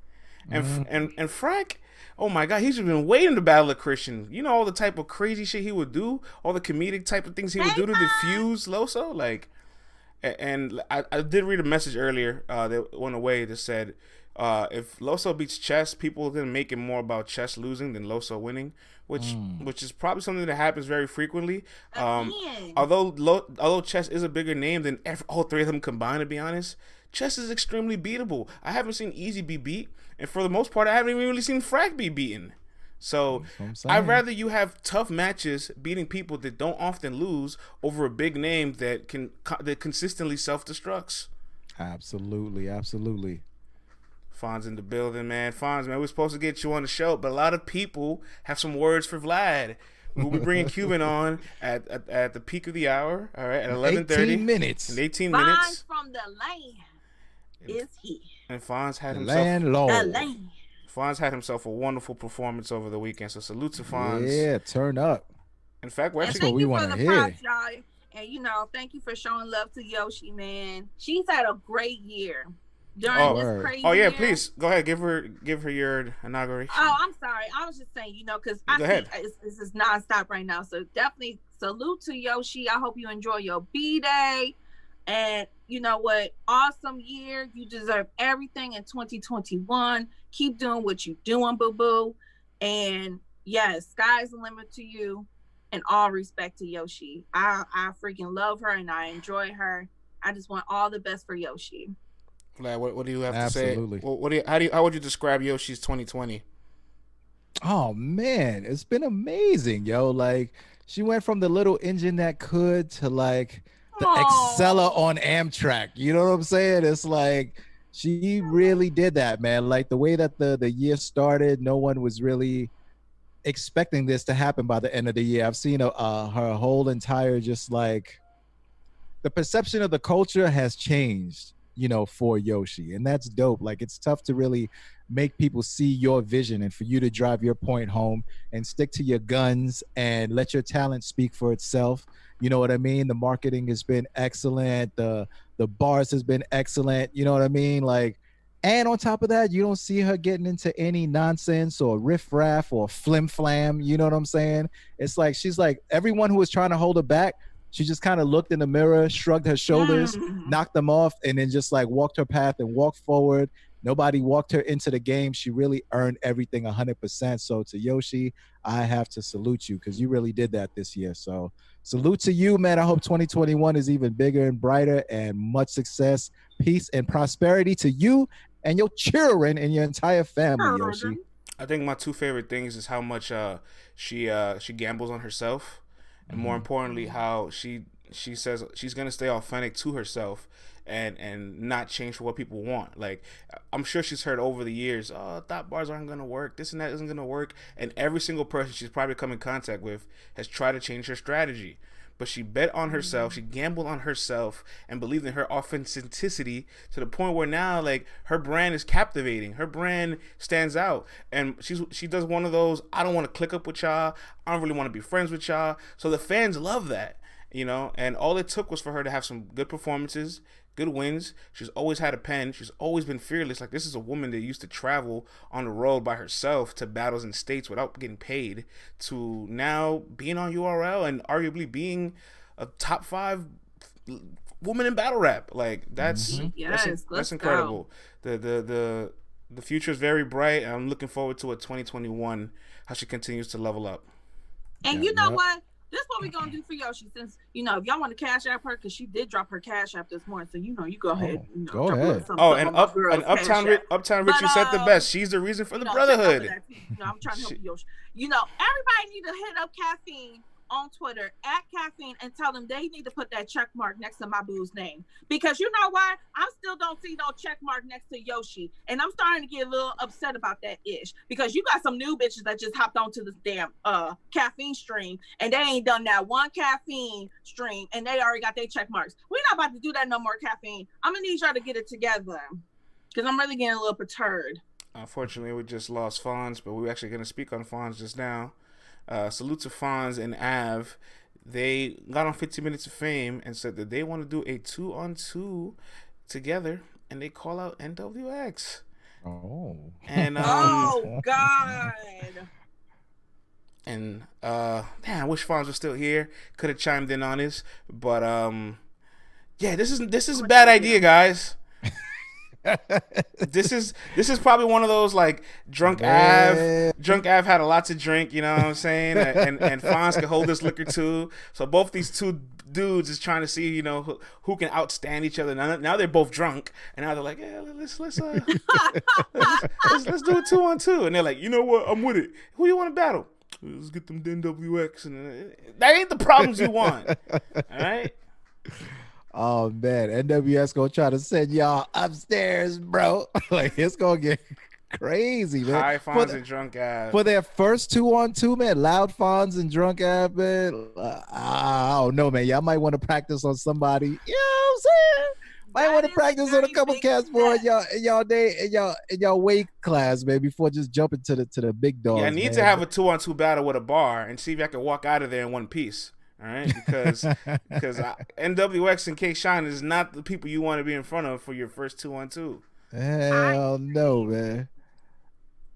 S2: And Frack, oh my God, he's been waiting to battle a Christian. You know all the type of crazy shit he would do, all the comedic type of things he would do to diffuse Loso. Like, and I did read a message earlier that went away that said, if Loso beats Chess, people are gonna make it more about Chess losing than Loso winning, which is probably something that happens very frequently. Although Chess is a bigger name than all three of them combined, to be honest, Chess is extremely beatable. I haven't seen Easy be beat, and for the most part, I haven't even really seen Frack be beaten. So I'd rather you have tough matches beating people that don't often lose over a big name that consistently self-destructs.
S1: Absolutely.
S2: Fonz in the building, man. Fonz, man, we're supposed to get you on the show, but a lot of people have some words for Vlad. We'll be bringing Quban on at the peak of the hour, all right, at 11:30.
S1: 18 minutes.
S2: In 18
S3: Fonz
S2: minutes.
S3: from the land is he.
S2: And Fonz had Fonz had himself a wonderful performance over the weekend, so salute to Fonz.
S1: Yeah, turn up.
S2: In fact, we're
S1: that's what we want to hear.
S3: Props, and thank you for showing love to Yoshi, man. She's had a great year. During this crazy year.
S2: Please go ahead. Give her your inauguration.
S3: Oh, I'm sorry. I was just saying, because this is nonstop right now. So definitely salute to Yoshi. I hope you enjoy your B-Day. And you know what? Awesome year. You deserve everything in 2021. Keep doing what you're doing, boo-boo. And yes, sky's the limit to you. And all respect to Yoshi. I freaking love her and I enjoy her. I just want all the best for Yoshi.
S2: Vlad, what do you have to say? How would you describe Yoshi's 2020?
S1: Oh man, it's been amazing, yo. Like she went from the little engine that could to like the Excella on Amtrak. You know what I'm saying? It's like she really did that, man. Like the way that the year started, no one was really expecting this to happen by the end of the year. I've seen her whole entire just like the perception of the culture has changed, for Yoshi, and that's dope. Like it's tough to really make people see your vision and for you to drive your point home and stick to your guns and let your talent speak for itself. You know what I mean? The marketing has been excellent. The bars has been excellent. You know what I mean? Like, and on top of that, you don't see her getting into any nonsense or riff-raff or flim-flam. You know what I'm saying? It's like she's like everyone who was trying to hold her back, she just kind of looked in the mirror, shrugged her shoulders, knocked them off, and then just like walked her path and walked forward. Nobody walked her into the game. She really earned everything 100%. So to Yoshi, I have to salute you because you really did that this year. So salute to you, man. I hope 2021 is even bigger and brighter and much success, peace, and prosperity to you and your children and your entire family, Yoshi.
S2: I think my two favorite things is how much she gambles on herself. And more importantly, how she says she's gonna stay authentic to herself and not change for what people want. Like I'm sure she's heard over the years, thought bars aren't gonna work, this and that isn't gonna work, and every single person she's probably come in contact with has tried to change her strategy. But she bet on herself, she gambled on herself, and believed in her authenticity to the point where now, like, her brand is captivating. Her brand stands out, and she does one of those, I don't want to click up with y'all, I don't really want to be friends with y'all. So the fans love that, you know, and all it took was for her to have some good performances, good wins. She's always had a pen. She's always been fearless. Like, this is a woman that used to travel on the road by herself to battles in states without getting paid, to now being on URL and arguably being a top 5 woman in battle rap. Like, that's incredible. The future is very bright, and I'm looking forward to 2021, how she continues to level up.
S3: And you know what? This is what we're going to do for Yoshi, since, you know, if y'all want to cash app her, because she did drop her cash app this morning, so, you know, you go ahead. You know,
S1: go ahead.
S2: And Uptown Richie said the best. She's the reason for the brotherhood.
S3: I'm trying to help you, Yoshi. You know, everybody need to hit up Caffeine on Twitter at Caffeine and tell them they need to put that check mark next to my boo's name, because you know why? I still don't see no check mark next to Yoshi, and I'm starting to get a little upset about that ish, because you got some new bitches that just hopped onto this damn Caffeine stream, and they ain't done that one Caffeine stream, and they already got their check marks. We're not about to do that no more, Caffeine. I'm gonna need y'all to get it together, because I'm really getting a little perturbed.
S2: Unfortunately, we just lost Fonz, but we're actually going to speak on Fonz just now. Salute to Fonz and Av. They got on 15 Minutes of Fame and said that they want to do a 2-on-2 together, and they call out NWX.
S1: Oh.
S2: And
S3: oh God.
S2: And damn, I wish Fonz was still here. Could have chimed in on this, but yeah, this is a bad idea, guys. This is probably one of those, like, drunk Av had a lot to drink, you know what I'm saying, and Fonz could hold this liquor too. So both these two dudes is trying to see, you know, who can outstand each other. Now they're both drunk, and now they're like, yeah, let's do a 2-on-2, and they're like, you know what, I'm with it. Who you want to battle? Let's get them NWX, and that ain't the problems you want. All right.
S1: Oh man, NWS gonna try to send y'all upstairs, bro. Like, it's gonna get crazy, man.
S2: High Fonz and Drunk Av
S1: for their first 2-on-2, man. Loud Fonz and Drunk Av, man. I don't know, man. Y'all might want to practice on somebody. You know what I'm saying? Might want to practice on a couple cats more in y'all weight class, man, before just jumping to the big dogs.
S2: Yeah, I need to have a 2-on-2 battle with a bar and see if I can walk out of there in one piece. All right, because NWX and K-Shine is not the people you want to be in front of for your first 2-on-2.
S1: Hell no, man.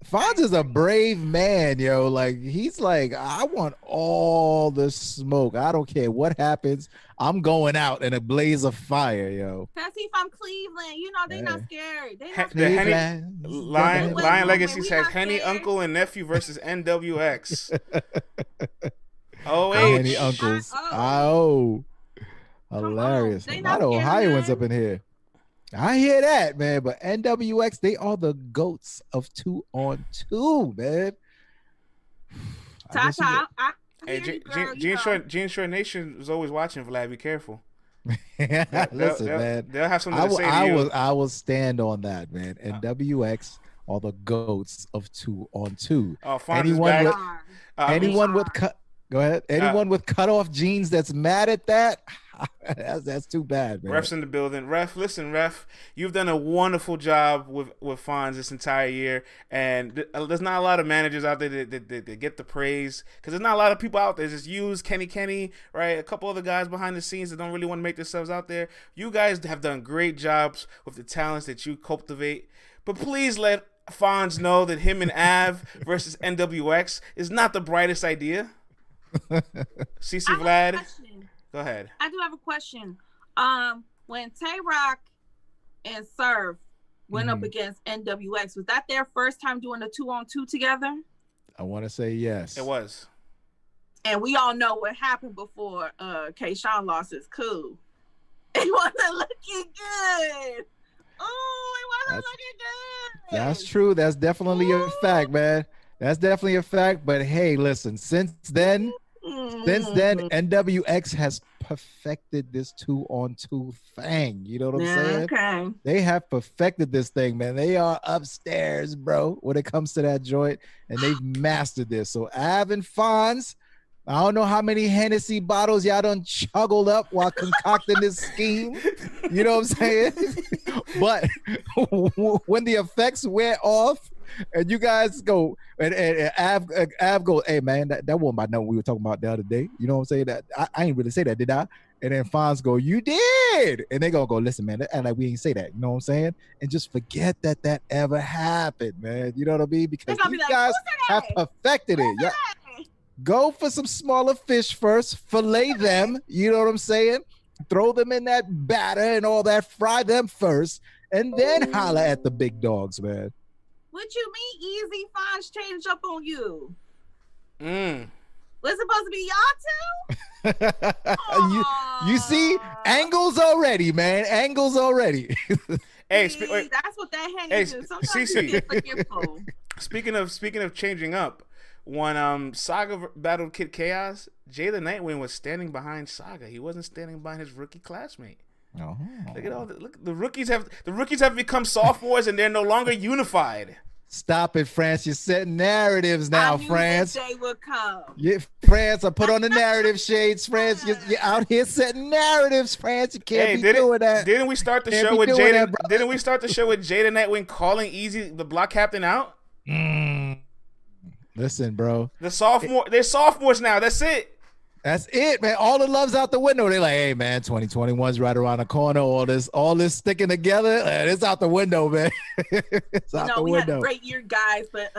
S1: Fonz is a brave man, yo. Like, he's like, I want all the smoke. I don't care what happens. I'm going out in a blaze of fire, yo.
S3: That's he from Cleveland. You know, they not scared. They not
S2: the
S3: scared.
S2: Lion Legacy says Henny Uncle and Nephew versus NWX.
S1: Henny Uncles. Oh. Hilarious. A lot of Ohioans up in here. I hear that, man. But NWX, they are the goats of 2-on-2, man.
S2: Hey, Gene Short Nation is always watching, Vlad. Be careful.
S1: Listen, man.
S2: They'll have something to say to you.
S1: I will stand on that, man. NWX are the goats of 2-on-2.
S2: Oh, anyone
S1: with Go ahead. Anyone with cutoff jeans that's mad at that, that's too bad, man.
S2: Ref's in the building. Ref, you've done a wonderful job with Fonz this entire year, and there's not a lot of managers out there that get the praise, because there's not a lot of people out there. Just use Kenny, right? A couple other guys behind the scenes that don't really want to make themselves out there. You guys have done great jobs with the talents that you cultivate, but please let Fonz know that him and Av versus NWX is not the brightest idea. CC Vlad, go ahead.
S3: I do have a question. When Tay Rock and Surf went up against NWX, was that their first time doing a 2-on-2 together?
S1: I want to say yes.
S2: It was.
S3: And we all know what happened before K-Shine lost his cool. It wasn't looking good. Oh, it wasn't looking good.
S1: That's true. That's definitely a fact, man. That's definitely a fact. But hey, listen, since then, NWX has perfected this 2-on-2 thing. You know what I'm saying?
S3: Okay.
S1: They have perfected this thing, man. They are upstairs, bro, when it comes to that joint, and they've mastered this. So Av and Fonz, I don't know how many Hennessy bottles y'all done chuggled up while concocting this scheme. You know what I'm saying? But when the effects wear off, And you guys go and Av goes, hey man, that wasn't about nothing we were talking about the other day. You know what I'm saying? That I ain't really say that, did I? And then Fonz go, you did. And they gonna go, listen, man, and like we ain't say that. You know what I'm saying? And just forget that ever happened, man. You know what I mean? Because these guys have perfected it. Yeah. Go for some smaller fish first, fillet them. You know what I'm saying? Throw them in that batter and all that. Fry them first, and then holler at the big dogs, man.
S3: What you mean, easy? Fonz changed up on you.
S2: Mm.
S3: Was it supposed to be y'all
S1: you, you see angles already, man. Angles already.
S2: Hey,
S3: that's what that hanging do. Sometimes you get forgetful.
S2: Speaking of changing up, when Saga battled Kid Chaos, Jey The Nitewing was standing behind Saga. He wasn't standing behind his rookie classmate.
S1: Oh.
S2: Look at all the rookies have become sophomores and they're no longer unified.
S1: Stop it, France. You're setting narratives now, France.
S3: This day would come.
S1: Yeah, France, I put on the narrative shades, France. You're out here setting narratives, France. You can't be doing that.
S2: Didn't we start the show with Jey? Didn't we start the show with Jey The Nitewing calling Easy the block captain out?
S1: Listen, bro.
S2: They're sophomores now. That's it.
S1: That's it, man. All the love's out the window. They're like, hey, man, 2021's right around the corner. All this sticking together, it's out the window, man. It's out the window.
S3: We had a great year, guys, but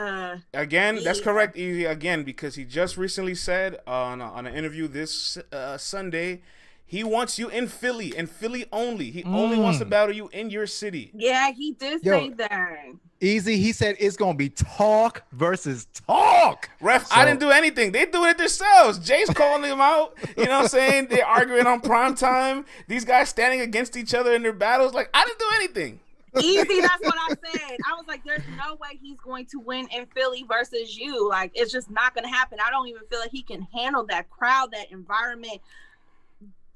S2: again, that's correct, Easy. Again, because he just recently said on an interview this Sunday, he wants you in Philly and Philly only. He only wants to battle you in your city.
S3: Yeah, he did say that.
S1: Easy, he said it's gonna be talk versus talk.
S2: Ref, I didn't do anything. They doing it themselves. Jay's calling them out. You know what I'm saying? They're arguing on prime time. These guys standing against each other in their battles. Like, I didn't do anything.
S3: Easy, that's what I said. I was like, there's no way he's going to win in Philly versus you. Like, it's just not gonna happen. I don't even feel like he can handle that crowd, that environment.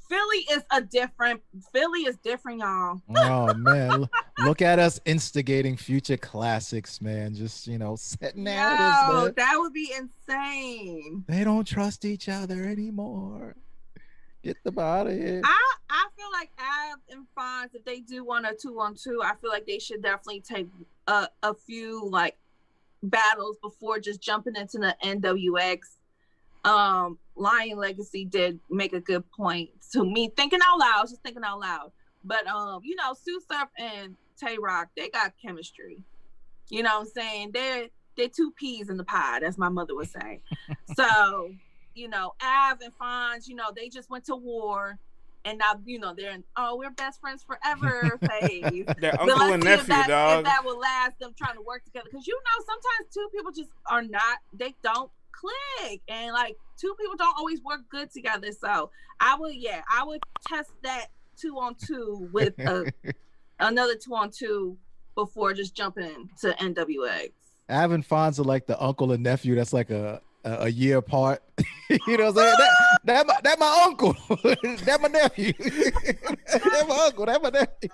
S3: Philly is different, y'all.
S1: Oh man, look at us instigating future classics, man. Just setting narratives, man.
S3: That would be insane.
S1: They don't trust each other anymore. Get them out of here.
S3: I feel like Av and Fonz, if they do want a 2-on-2, I feel like they should definitely take a few like battles before just jumping into the NWX. Lion Legacy did make a good point to me, thinking out loud. But Sue Surf and Tay Rock, they got chemistry. You know what I'm saying? They're two peas in the pod, as my mother would say. So, Av and Fonz, they just went to war, and now they're in we're best friends forever phase.
S2: They're uncle and nephew, dog.
S3: If that will last them trying to work together, because sometimes two people just are not. They don't click, and like two people don't always work good together. So I would test that 2-on-2 with another 2-on-2 before just jumping to NWX.
S1: Av and Fonz are like the uncle and nephew that's like a year apart. You know what I'm saying? That my uncle. That my nephew. That my uncle. That my nephew.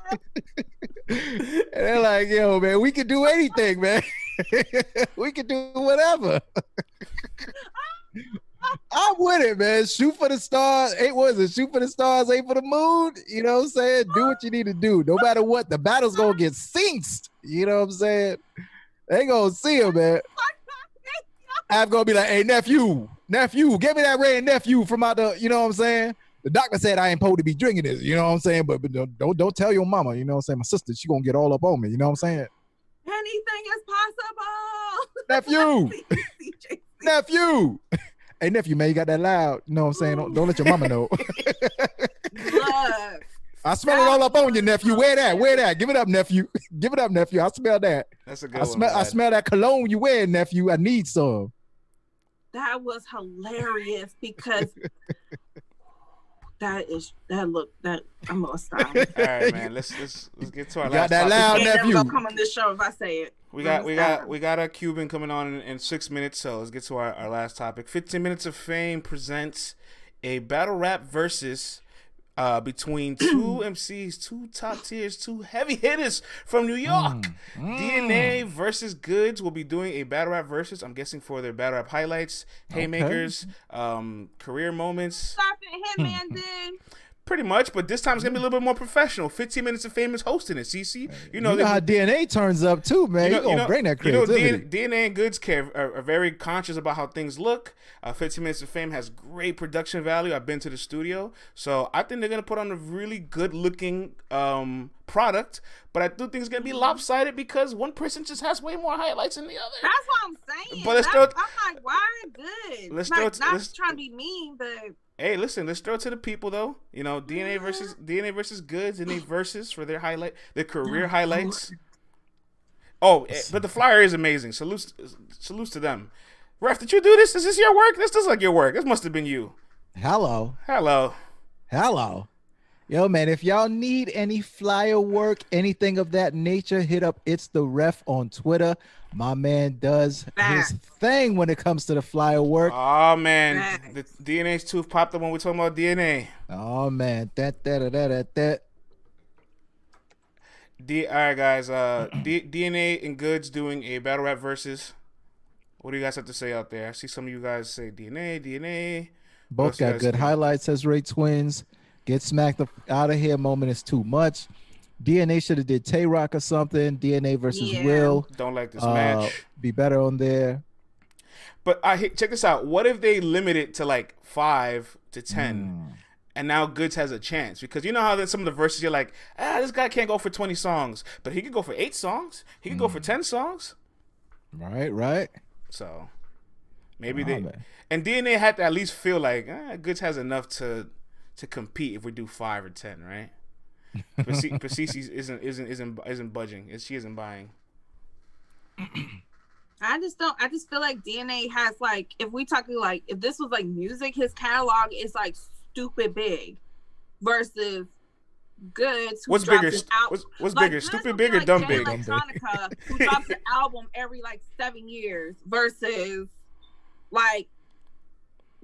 S1: And they're like, yo, man, we can do anything, man. We can do whatever. I'm with it, man. Shoot for the stars. Shoot for the stars, aim for the moon. You know what I'm saying? Do what you need to do. No matter what, the battle's gonna get synced. You know what I'm saying? They gonna see him, man. I'm gonna be like, hey, nephew, give me that red nephew from out the, you know what I'm saying? The doctor said I ain't supposed to be drinking this, you know what I'm saying? But don't tell your mama, you know what I'm saying? My sister, she gonna get all up on me, you know what I'm saying?
S3: Anything is possible.
S1: Nephew. Hey, nephew, man, you got that loud. You know what I'm saying? Don't let your mama know.
S3: Look,
S1: I smell it all up on you, nephew. Wear that. Give it up, nephew. Give it up, nephew. I smell that.
S2: That's a good one.
S1: I smell that cologne you wear, nephew. I need some.
S3: That was hilarious because I'm gonna stop.
S2: All right, man. Let's get to our last
S1: got that
S2: topic.
S1: loud, nephew.
S3: Gonna come on this show if I say it.
S2: We got a Quban coming on in 6 minutes, so let's get to our last topic. 15 Minutes of Fame presents a battle rap versus between two MCs, two top tiers, two heavy hitters from New York. DNA versus Goods will be doing a battle rap versus, I'm guessing for their battle rap highlights, haymakers, career moments.
S3: Stop it, Hitman did.
S2: Pretty much, but this time it's gonna be a little bit more professional. 15 Minutes of Fame is hosting it. CC,
S1: you know how DNA turns up too, man. You gonna bring that creativity.
S2: DNA and Goods are very conscious about how things look. 15 Minutes of Fame has great production value. I've been to the studio, so I think they're gonna put on a really good looking product. But I do think it's gonna be lopsided because one person just has way more highlights than the other.
S3: That's what I'm saying.
S2: But
S3: I'm like, why Good?
S2: Let's
S3: not
S2: let's
S3: trying to be mean, but.
S2: Hey, listen, let's throw it to the people though. You know, DNA versus Goods, DNA versus for their career highlights. Oh, but the flyer is amazing. Salutes to them. Ref, did you do this? Is this your work? This looks like your work. This must have been you.
S1: Hello. Yo, man, if y'all need any flyer work, anything of that nature, hit up It's the Ref on Twitter. My man does his thing when it comes to the flyer work.
S2: Oh, man. The DNA's tooth popped up when we're talking about DNA.
S1: Oh, man. That.
S2: All right, guys. DNA and Goods doing a battle rap versus. What do you guys have to say out there? I see some of you guys say DNA.
S1: Both got good highlights, says Ray Twins. Get smacked out of here moment is too much. DNA should have did Tay-Rock or something. DNA versus Will.
S2: Don't like this match.
S1: Be better on there.
S2: But check this out. What if they limit it to like 5 to 10? And now Goods has a chance. Because you know how some of the verses you're like, this guy can't go for 20 songs. But he could go for 8 songs. He could go for 10 songs.
S1: Right.
S2: So maybe and DNA had to at least feel like Goods has enough to compete if we do 5 or 10, right? But Cece isn't budging. She isn't buying.
S3: I just feel like DNA has like, if we talking like, if this was like music, his catalog is like stupid big versus Goods.
S2: What's bigger? What's
S3: like,
S2: bigger? Stupid big or dumb big?
S3: Electronica, who drops an album every like 7 years versus like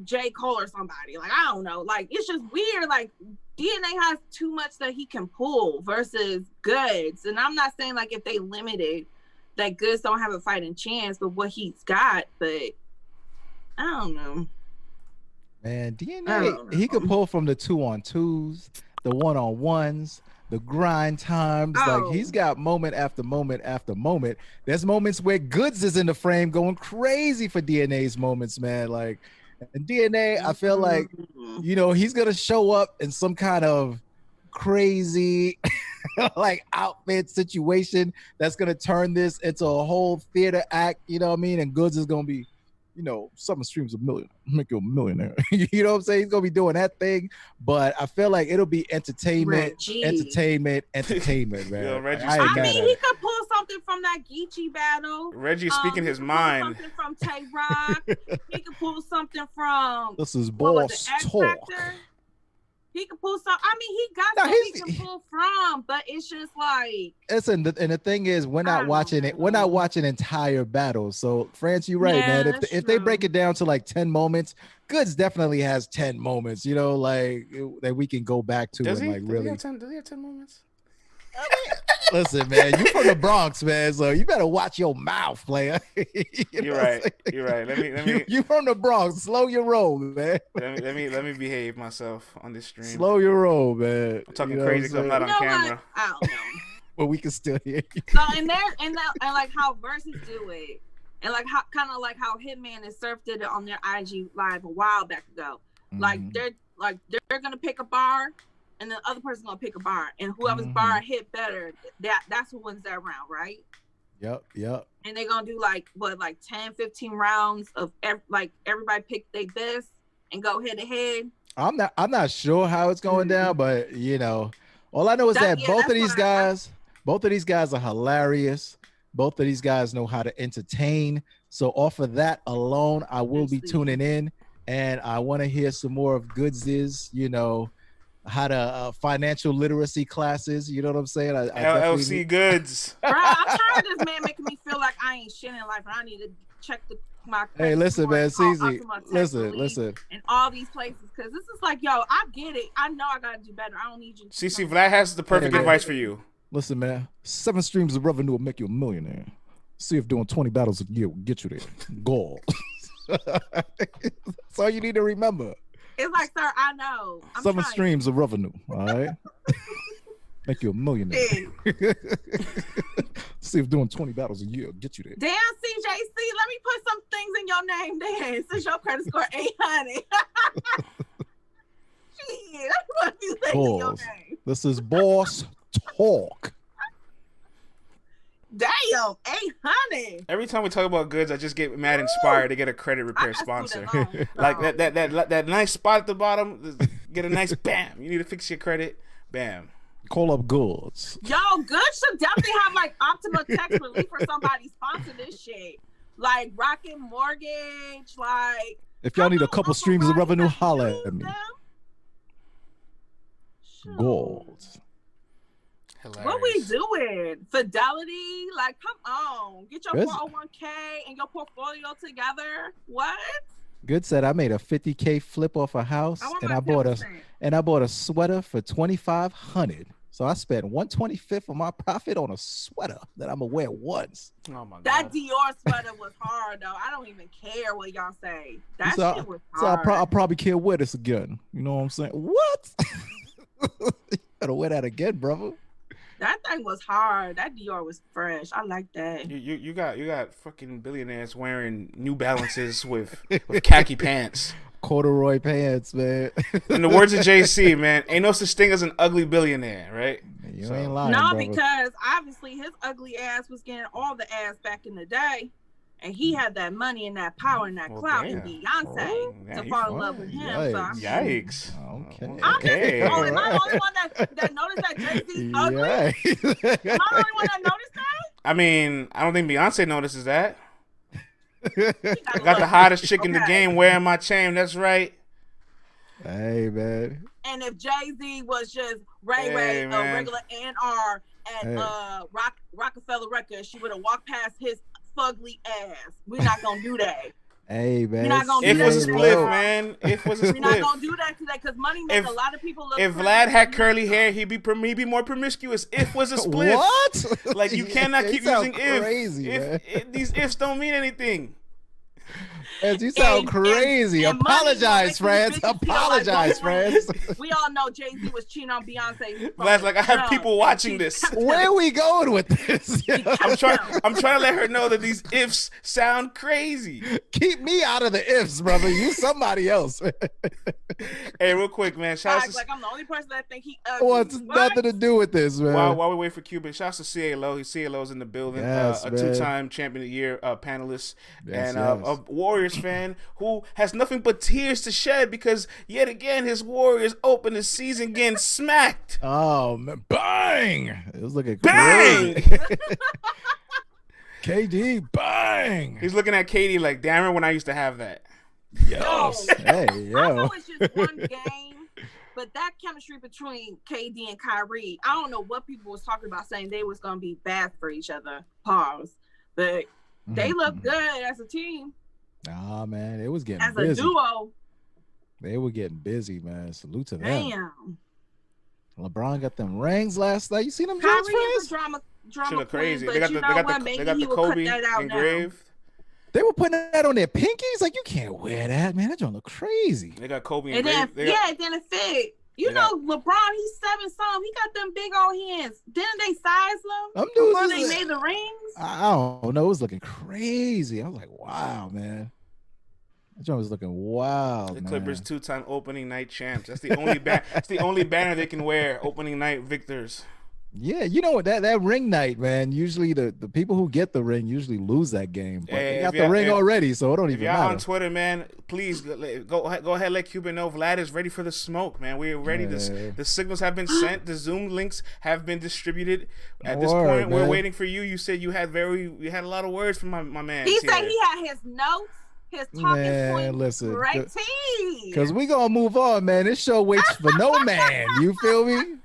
S3: J. Cole or somebody. Like, I don't know. Like, it's just weird. Like, DNA has too much that he can pull versus Goods. And I'm not saying like if they limited that Goods don't have a fighting chance with what he's got, but I don't know.
S1: Man, DNA, he could pull from the 2-on-2s, the 1-on-1s, the grind times. Like, he's got moment after moment after moment. There's moments where Goods is in the frame going crazy for DNA's moments, man. Like, and DNA, I feel like, you know, he's going to show up in some kind of crazy like outfit situation that's going to turn this into a whole theater act, you know what I mean? And Goods is going to be, you know, 7 streams a million, make you a millionaire. You know what I'm saying? He's going to be doing that thing, but I feel like it'll be entertainment, man.
S2: Yo, Reggie,
S3: I mean, he could pull something from that Geechee battle.
S2: Reggie speaking his mind.
S3: Something from Tay-Rock. He could pull something from.
S1: This is boss talk.
S3: He can pull some. I mean, he got something he can pull from, but it's just like.
S1: Listen, and the thing is, we're not watching it. We're not watching entire battles. So, France, you're right, man. If they break it down to like 10 moments, Goods definitely has 10 moments. You know, like that we can go back to. Does he? Like, really?
S2: Does he have 10 moments?
S1: Listen, man, you from the Bronx, man, so you better watch your mouth, player.
S2: You're right. Let me.
S1: You from the Bronx? Slow your roll, man.
S2: Let me behave myself on this stream.
S1: Slow your roll, man.
S2: I'm talking crazy because I'm not on camera.
S3: I don't know.
S1: But we can still hear you.
S3: So and like how Versus do it, and like how kind of like how Hitman and Surf did it on their IG live a while back ago. Like they're gonna pick a bar. And the other person's gonna pick a bar, and whoever's bar hit better, that's who wins that round, right?
S1: Yep.
S3: And they're gonna do like 10, 15 rounds of everybody pick their best and go head to head. I'm
S1: not sure how it's going down, but you know, all I know is that both of these guys are hilarious. Both of these guys know how to entertain. So off of that alone, I will be tuning in, and I want to hear some more of Goods', you know, how to financial literacy classes, you know what I'm saying? I
S2: LLC Goods.
S3: Bro, I'm tired of this man making me feel like I ain't shit in life, and I need to check my.
S1: Hey, listen, man, CZ, listen,
S3: and all these places, because this is like, yo, I get it. I know I gotta do better. I don't need you.
S2: CC, Vlad has the perfect advice for you.
S1: Listen, man, 7 streams of revenue will make you a millionaire. See if doing 20 battles a year will get you there. Goal. That's all you need to remember.
S3: It's like, sir, I know.
S1: 7 streams of revenue. All right. Make you a millionaire. See if doing 20 battles a year get you there.
S3: Damn, CJC, let me put some things in your name then. Since your credit score 800. Shit, that's what you say in your name.
S1: This is boss talk.
S3: Damn, 800.
S2: Every time we talk about goods, I just get mad inspired to get a credit repair sponsor. Like that nice spot at the bottom, get a nice bam. You need to fix your credit, bam.
S1: Call up goods.
S3: Yo, Good should definitely have like Optima Tax Relief for somebody sponsor this shit. Like Rocket Mortgage, like.
S1: If y'all need a couple streams of revenue, holla at me. Gold.
S2: Hilarious.
S3: What we doing? Fidelity? Like, come on. Get your 401k and your portfolio together. What?
S1: Good said I made a 50K flip off a house and I bought a sweater for $2,500. So I spent 1/25 of my profit on a sweater that I'm gonna wear once.
S2: Oh my God.
S3: That Dior sweater was hard though. I don't even care what y'all say. That shit was hard.
S1: So I'll probably can't wear this again. You know what I'm saying? What? You gotta wear that again, brother.
S3: That thing was hard. That Dior was fresh. I like that.
S2: You got fucking billionaires wearing New Balances with khaki pants.
S1: Corduroy pants, man.
S2: In the words of JC, man, ain't no such thing as an ugly billionaire, right?
S1: You ain't lying,
S3: no,
S1: brother.
S3: because obviously his ugly ass was getting all the ass back in the day. And he had that money and that power and that clout and Beyonce to fall in love with him.
S2: Yikes.
S1: Okay.
S3: Am I the only one that noticed that Jay-Z ugly? Am I the only one that noticed that?
S2: I mean, I don't think Beyonce notices that. I got the hottest chick in the game wearing my chain. That's right.
S1: Hey, man.
S3: And if Jay-Z was just Ray, regular A&R at Rockefeller Records, she would have walked past his fugly ass. We're not gonna do that.
S1: Hey, man.
S3: We're not gonna
S2: If
S3: do
S2: was a
S3: that
S2: split, man. If was a split.
S3: We're not gonna do that today because money makes a lot of people look.
S2: If Vlad had curly hair, he'd be more promiscuous. If was a split.
S1: What?
S2: Like you cannot keep using
S1: crazy,
S2: if these ifs don't mean anything.
S1: As you sound crazy. Apologize, friends. Apologize, friends.
S3: We all know Jay-Z was cheating on Beyonce.
S2: That's like I have people watching this.
S1: Where are we going with this?
S2: I'm trying to let her know that these ifs sound crazy.
S1: Keep me out of the ifs, brother. You somebody else.
S2: Hey, real quick, man. Shout out to,
S3: like I'm the only person that think he ugly.
S1: What's nothing to do with this, man?
S2: While we wait for Cuban, shout out to CALO. CALO's in the building.
S1: Yes,
S2: a
S1: man.
S2: 2-time champion of the year panelist.
S1: Yes,
S2: and a Warriors fan who has nothing but tears to shed because yet again his Warriors open the season getting smacked.
S1: Oh man, bang! It was looking
S2: bang.
S1: Crazy. KD, bang!
S2: He's looking at KD like, damn it, when I used to have that.
S1: Yes. Hey, yo.
S3: I know it's just one game, but that chemistry between KD and Kyrie, I don't know what people was talking about saying they was gonna be bad for each other. Pause. But they look good as a team.
S1: Nah, man, it was getting
S3: as
S1: busy.
S3: a duo.
S1: They were getting busy, man. Salute to them.
S3: Damn.
S1: LeBron got them rings last night. You seen them
S3: Kyrie
S1: Jones
S3: is a drama
S2: queen,
S3: crazy.
S2: They got the Kobe engraved.
S1: They were putting that on their pinkies. Like, you can't wear that, man. That don't look crazy.
S2: They got Kobe
S3: engraved. It didn't fit. You know, LeBron, he's 7-some. He got them big old hands. Didn't they size them before they made the rings?
S1: I don't know. It was looking crazy. I was like, wow, man. That joint was looking wild.
S2: The Clippers 2-time opening night champs. That's the only that's the only banner they can wear. Opening night victors.
S1: Yeah, you know what? That ring night, man. Usually the people who get the ring usually lose that game. But they got the ring already, so it don't even matter.
S2: If y'all on Twitter, man, please go ahead. Let Cuban know Vlad is ready for the smoke, man. We're ready. The signals have been sent. The Zoom links have been distributed. At this point, we're waiting for you. You said you had a lot of words from my man.
S3: He said he had his notes. His talking point.
S1: Listen,
S3: correctly.
S1: Because we gonna move on, man. This show waits for no man. You feel me?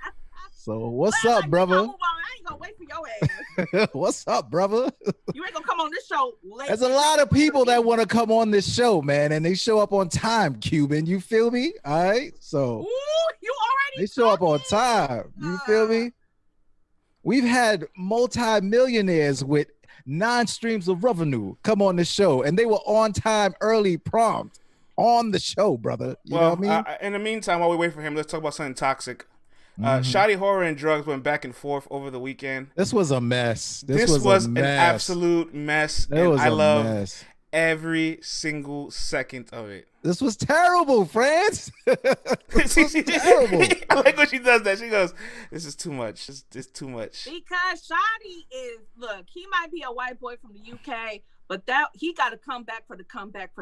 S1: So what's up, brother?
S3: I ain't gonna wait for your ass.
S1: What's up, brother?
S3: You ain't gonna come on this show late.
S1: There's a lot of people that want to come on this show, man, and they show up on time, Cuban. You feel me? All right. So
S3: you already
S1: they show up on time. You feel me? We've had multi-millionaires with 9 streams of revenue come on the show, and they were on time, early, prompt. on the show, brother. You know what I mean?
S2: In the meantime, while we wait for him, let's talk about something toxic. Shoddy Horror and Drugs went back and forth over the weekend.
S1: This was a mess.
S2: This was an absolute mess.
S1: I
S2: love every single second of it.
S1: This was terrible, France. This was terrible.
S2: I like when she does that. She goes, "This is too much. It's too much."
S3: Because Shoddy look, he might be a white boy from the UK, but that he got to come back for the comeback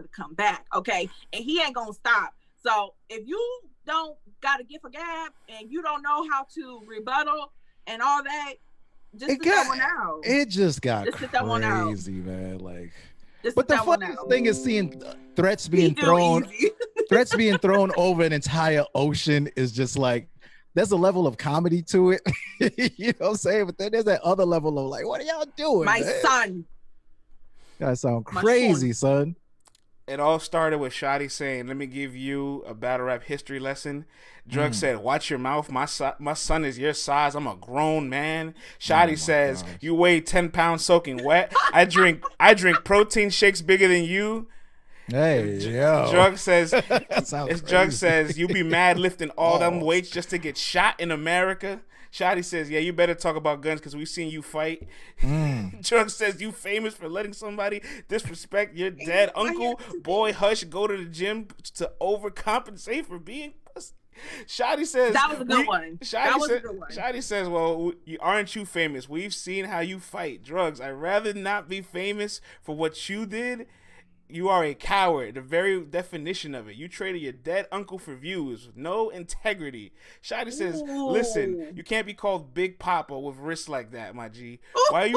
S3: okay? And he ain't gonna stop. So if you don't got a gift of gab and you don't know how to rebuttal and all that, just sit that one out.
S1: It just got crazy, man. Like, but the funniest thing is seeing threats being thrown over an entire ocean is just like, there's a level of comedy to it. You know what I'm saying? But then there's that other level of like, what are y'all doing?
S3: My son.
S1: You guys sound crazy, son.
S2: It all started with Shoddy saying, "Let me give you a battle rap history lesson." Drugs said, "Watch your mouth. My son is your size. I'm a grown man." Shoddy says, gosh. "You weigh 10 pounds soaking wet. I drink protein shakes bigger than you."
S1: Hey, yo.
S2: Drug says, Drug says, "You be mad lifting all them weights just to get shot in America." Shoddy says, "Yeah, you better talk about guns because we've seen you fight." Drug says, "You famous for letting somebody disrespect your dead uncle. Boy, hush, go to the gym to overcompensate for being pussy." Shoddy says,
S3: "That was a good one."
S2: Shoddy says, "Well, aren't you famous? We've seen how you fight." Drugs, "I'd rather not be famous for what you did. You are a coward, the very definition of it. You traded your dead uncle for views. No integrity." Shoddy says, "Listen, you can't be called Big Papa with wrists like that, my G. Why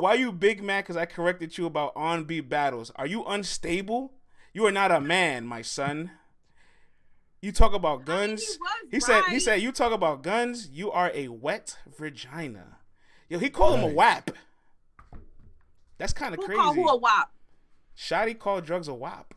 S2: are you big mad because I corrected you about on-beat battles? Are you unstable? You are not a man, my son. You talk about guns." He said, "You talk about guns, you are a wet vagina." Yo, he called him a WAP. That's kind of crazy.
S3: Who a WAP?
S2: Shoddy called Drugs a WAP.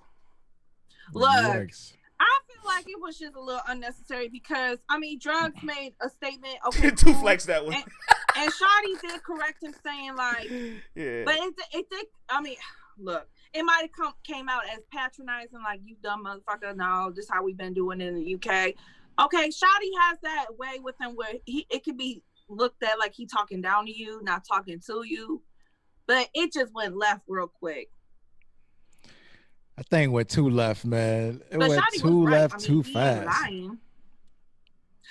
S3: Look, I feel like it was just a little unnecessary because, I mean, Drugs made a statement. Okay,
S2: Two flex that one.
S3: And Shoddy did correct him saying like, yeah. But it did, I mean, look, it might have came out as patronizing, like, "You dumb motherfucker, no, this is how we've been doing it in the UK." Okay, Shoddy has that way with him where it could be looked at like he talking down to you, not talking to you. But it just went left real quick.
S1: I think went too left, man. It went too left too fast.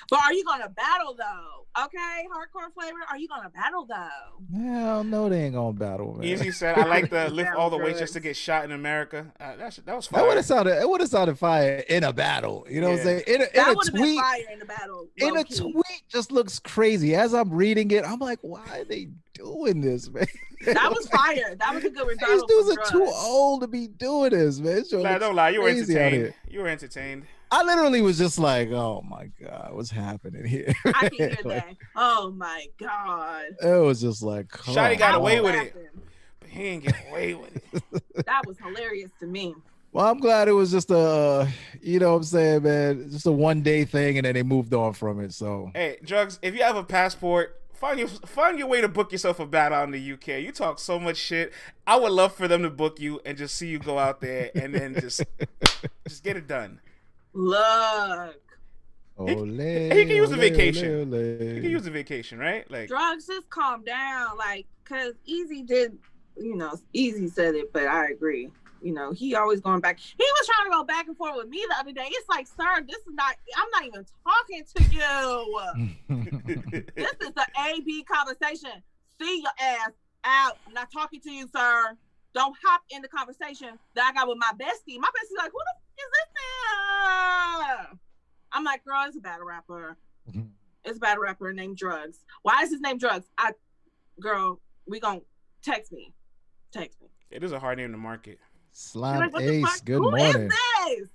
S3: But are you gonna battle though? Okay, hardcore flavor. Are you gonna battle though?
S1: Hell no, they ain't gonna battle, man.
S2: Easy said, "I like to lift all the weights just to get shot in America." That was fire.
S1: It would have sounded fire in a battle. You know what I'm saying?
S3: That would have been fire in a battle.
S1: In a tweet, just looks crazy. As I'm reading it, I'm like, why are they doing this, man?
S3: That was fire. That was a good rebuttal.
S1: These dudes are too old to be doing this, man.
S2: Don't lie. You were entertained. You were entertained.
S1: I literally was just like, oh my God, what's happening here?
S3: I can hear that. Oh my God.
S1: It was just like,
S2: Shoddy got away with it, but he ain't get away with it.
S3: That was hilarious to me.
S1: Well, I'm glad it was just you know what I'm saying, man, just a one-day thing, and then they moved on from it. So,
S2: hey, Drugs, if you have a passport, find your way to book yourself a battle in the UK. You talk so much shit. I would love for them to book you and just see you go out there and then just get it done.
S3: Look,
S2: he can use a vacation. He can use a vacation, right? Like,
S3: Drugs, just calm down, like, cause Easy did, Easy said it, but I agree. He always going back. He was trying to go back and forth with me the other day. It's like, sir, this is not. I'm not even talking to you. This is the A-B conversation. See your ass out. I'm not talking to you, sir. Don't hop in the conversation that I got with my bestie. My bestie's like, who the f is this man? I'm like, girl, it's a battle rapper. It's a battle rapper named Drugs. Why is his name Drugs? Girl, we gonna text me.
S2: It is a hard name to market.
S1: Slime Ace, good morning.
S3: Who is this?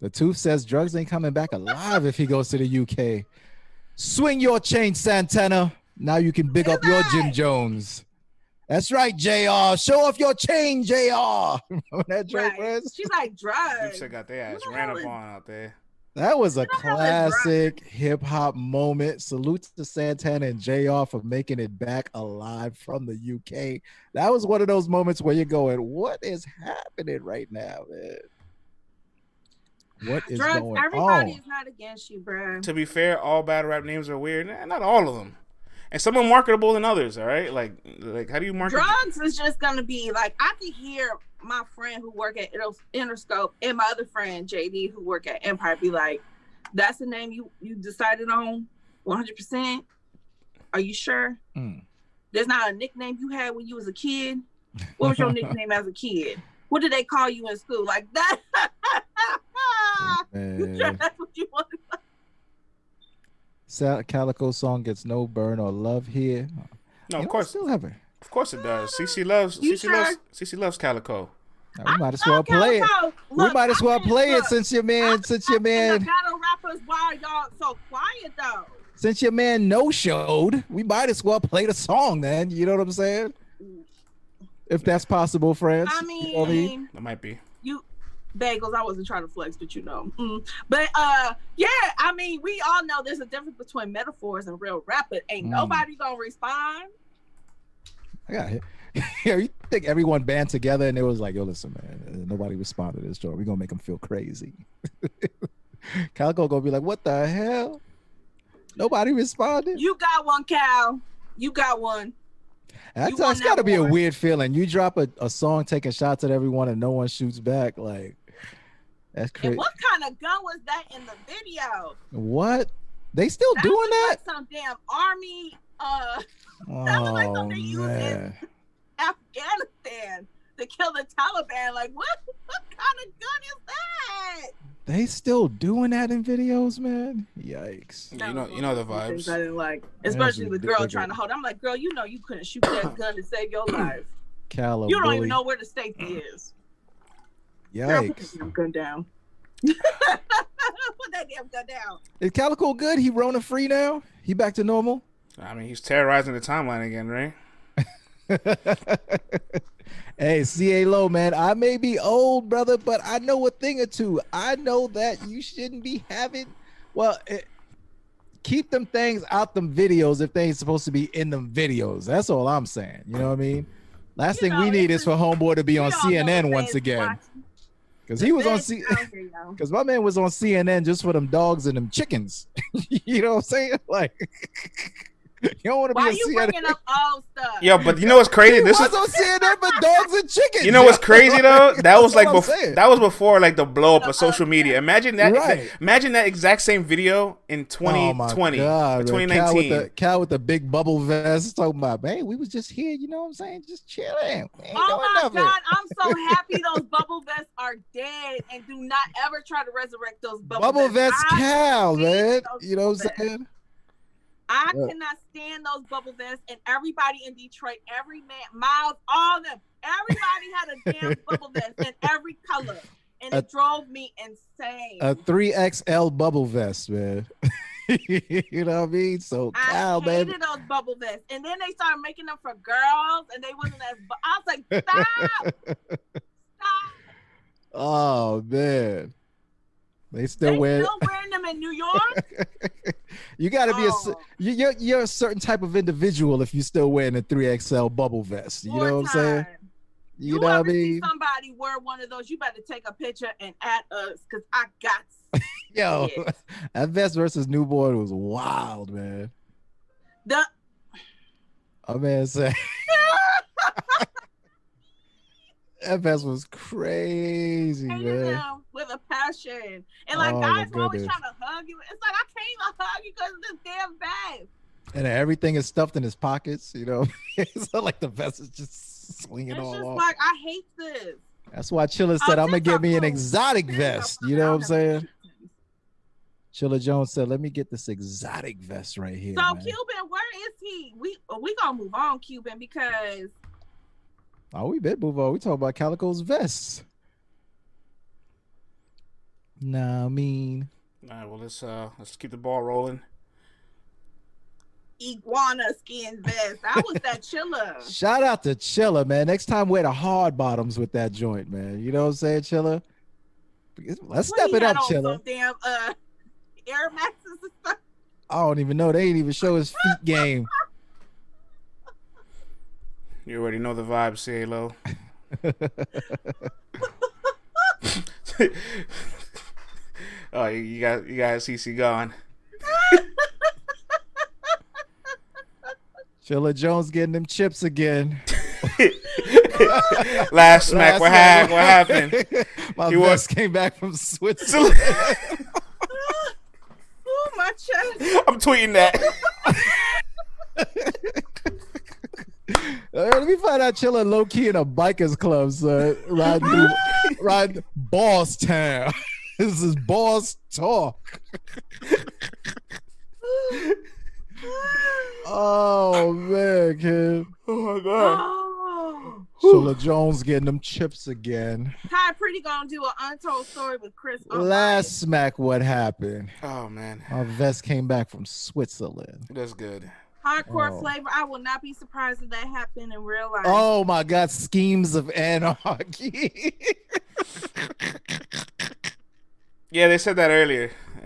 S1: The Tooth says Drugs ain't coming back alive if he goes to the UK. Swing your chain, Santana. Now you can big up your Jim Jones. That's right, JR. Show off your chain, JR. Remember that joke was?
S3: She's like, Drugs.
S2: You should got their ass ran up on out there.
S1: That was a classic hip hop moment. Salute to Santana and JR for making it back alive from the UK. That was one of those moments where you're going, what is happening right now, man? What is
S3: Drugs,
S1: going
S3: everybody
S1: on?
S3: is not against you, bro.
S2: To be fair, all battle rap names are weird. Nah, not all of them. And some are marketable than others, all right? Like how do you market?
S3: Drugs is just going to be like, I can hear my friend who work at Interscope and my other friend, JD, who work at Empire, be like, that's the name you decided on 100%? Are you sure? There's not a nickname you had when you was a kid? What was your nickname as a kid? What did they call you in school? Like that? You sure that's what you want?
S1: Calico song gets no burn or love here.
S2: No, of course.
S1: Still have it.
S2: Of course it does. CC loves Calico.
S1: We might as well play it. We might as well play it since your man.
S3: The battle rappers, why are y'all so quiet though?
S1: Since your man no-showed, we might as well play the song then. You know what I'm saying? If that's possible, friends.
S3: I mean,
S2: that might be.
S3: Bagels, I wasn't trying to flex, but you know. But yeah, I mean, we all know there's a difference between metaphors and real rap, but ain't nobody gonna respond.
S1: I got it. You think everyone band together and it was like, yo, listen, man, nobody responded to this joint. We're gonna make them feel crazy. Calico gonna be like, what the hell? Nobody responded.
S3: You got one, Cal. You got one.
S1: It's got to be a weird feeling. You drop a song taking shots at everyone and no one shoots back. Like, that's crazy.
S3: And what kind of gun was that in the video?
S1: What? They still doing that?
S3: Like some damn army. That was like something they used in Afghanistan to kill the Taliban. Like, what kind of gun is that?
S1: They still doing that in videos, man. Yikes!
S2: You know the vibes.
S3: I didn't like, especially the girl trying to hold. I'm like, girl, you know you couldn't shoot that gun to save your life.
S1: Calla,
S3: you don't even know where the safety is.
S1: Yikes!
S3: Girl, put that damn gun down. Put that damn gun down.
S1: Is Calico good? He Rona free now? He back to normal?
S2: I mean, he's terrorizing the timeline again, right?
S1: Hey, CA-Lo, man, I may be old, brother, but I know a thing or two. I know that you shouldn't be having, keep them things out them videos if they ain't supposed to be in them videos. That's all I'm saying. You know what I mean? Last thing we need is for Homeboy to be on CNN once again. Because he was on because my man was on CNN just for them dogs and them chickens. You know what I'm saying? Like, you don't want to be on CNN. Why you bringing up old stuff?
S2: Yeah, but you know what's crazy?
S1: This was on CNN for dogs and chickens.
S2: You know what's crazy though? That was like that was before like the blow up of social media. Imagine that. Right. Imagine that exact same video in 2020, 2019.
S1: Cal with the big bubble vest talking about, man, we was just here. You know what I'm saying? Just chilling.
S3: Oh my God, I'm so happy those bubble vests are dead, and do not ever try to resurrect those bubble vests.
S1: Cal, man. You know what I'm saying?
S3: I cannot stand those bubble vests, and everybody in Detroit, every man, Miles, all of them, everybody had a damn bubble vest in every color, and it drove me insane.
S1: A 3XL bubble vest, man. You know what I mean? So
S3: I hated those bubble vests, and then they started making them for girls, and they wasn't as. I was like, stop, stop.
S1: Oh man. They still wearing
S3: them in New York.
S1: You got to be you're a certain type of individual if you still wearing a 3XL bubble vest. You know what I'm saying? You know what I mean?
S3: Somebody wear one of those, you better take a picture and add us because I got.
S1: Yo, that vest versus Newborn was wild, man. Oh man, said. That vest was crazy, man.
S3: With a passion. And like guys were always trying to hug you. It's like I can't even hug you because of this damn vest.
S1: And everything is stuffed in his pockets, you know. It's not like the vest is just swinging all off.
S3: Like, I hate this.
S1: That's why Chilla said, I'm gonna get me an exotic vest. You know what I'm saying? Chilla Jones said, let me get this exotic vest right here.
S3: So man. Cuban, where is he? We gonna move on, Cuban, because
S1: we been move on. We talking about Calico's vests. Nah, I mean.
S2: All right, well let's keep the ball rolling.
S3: Iguana skin vest. That was that Chilla.
S1: Shout out to Chilla, man. Next time wear the hard bottoms with that joint, man. You know what I'm saying, Chilla? Let's step it up, Chilla.
S3: Damn Air Maxes and stuff.
S1: I don't even know. They ain't even show his feet game.
S2: You already know the vibe, CA-Lo. Oh, you got CC gone.
S1: Chilla Jones getting them chips again.
S2: Last smack. What happened?
S1: My vest came back from Switzerland.
S3: Oh, my chest.
S2: I'm tweeting that.
S1: Let me find out Chilla low key in a bikers club, son. Riding Boss Town. This is Boss Talk. Oh man, kid.
S2: Oh my god.
S3: Oh.
S1: Chilla Jones getting them chips again.
S3: Ty Pretty gonna do an untold story with Chris.
S1: Last smack, what happened?
S2: Oh man.
S1: My vest came back from Switzerland.
S2: That's good.
S3: Hardcore flavor. I will not be surprised if that happened in real life.
S1: Oh my god, schemes of anarchy.
S2: Yeah, they said that earlier.
S1: I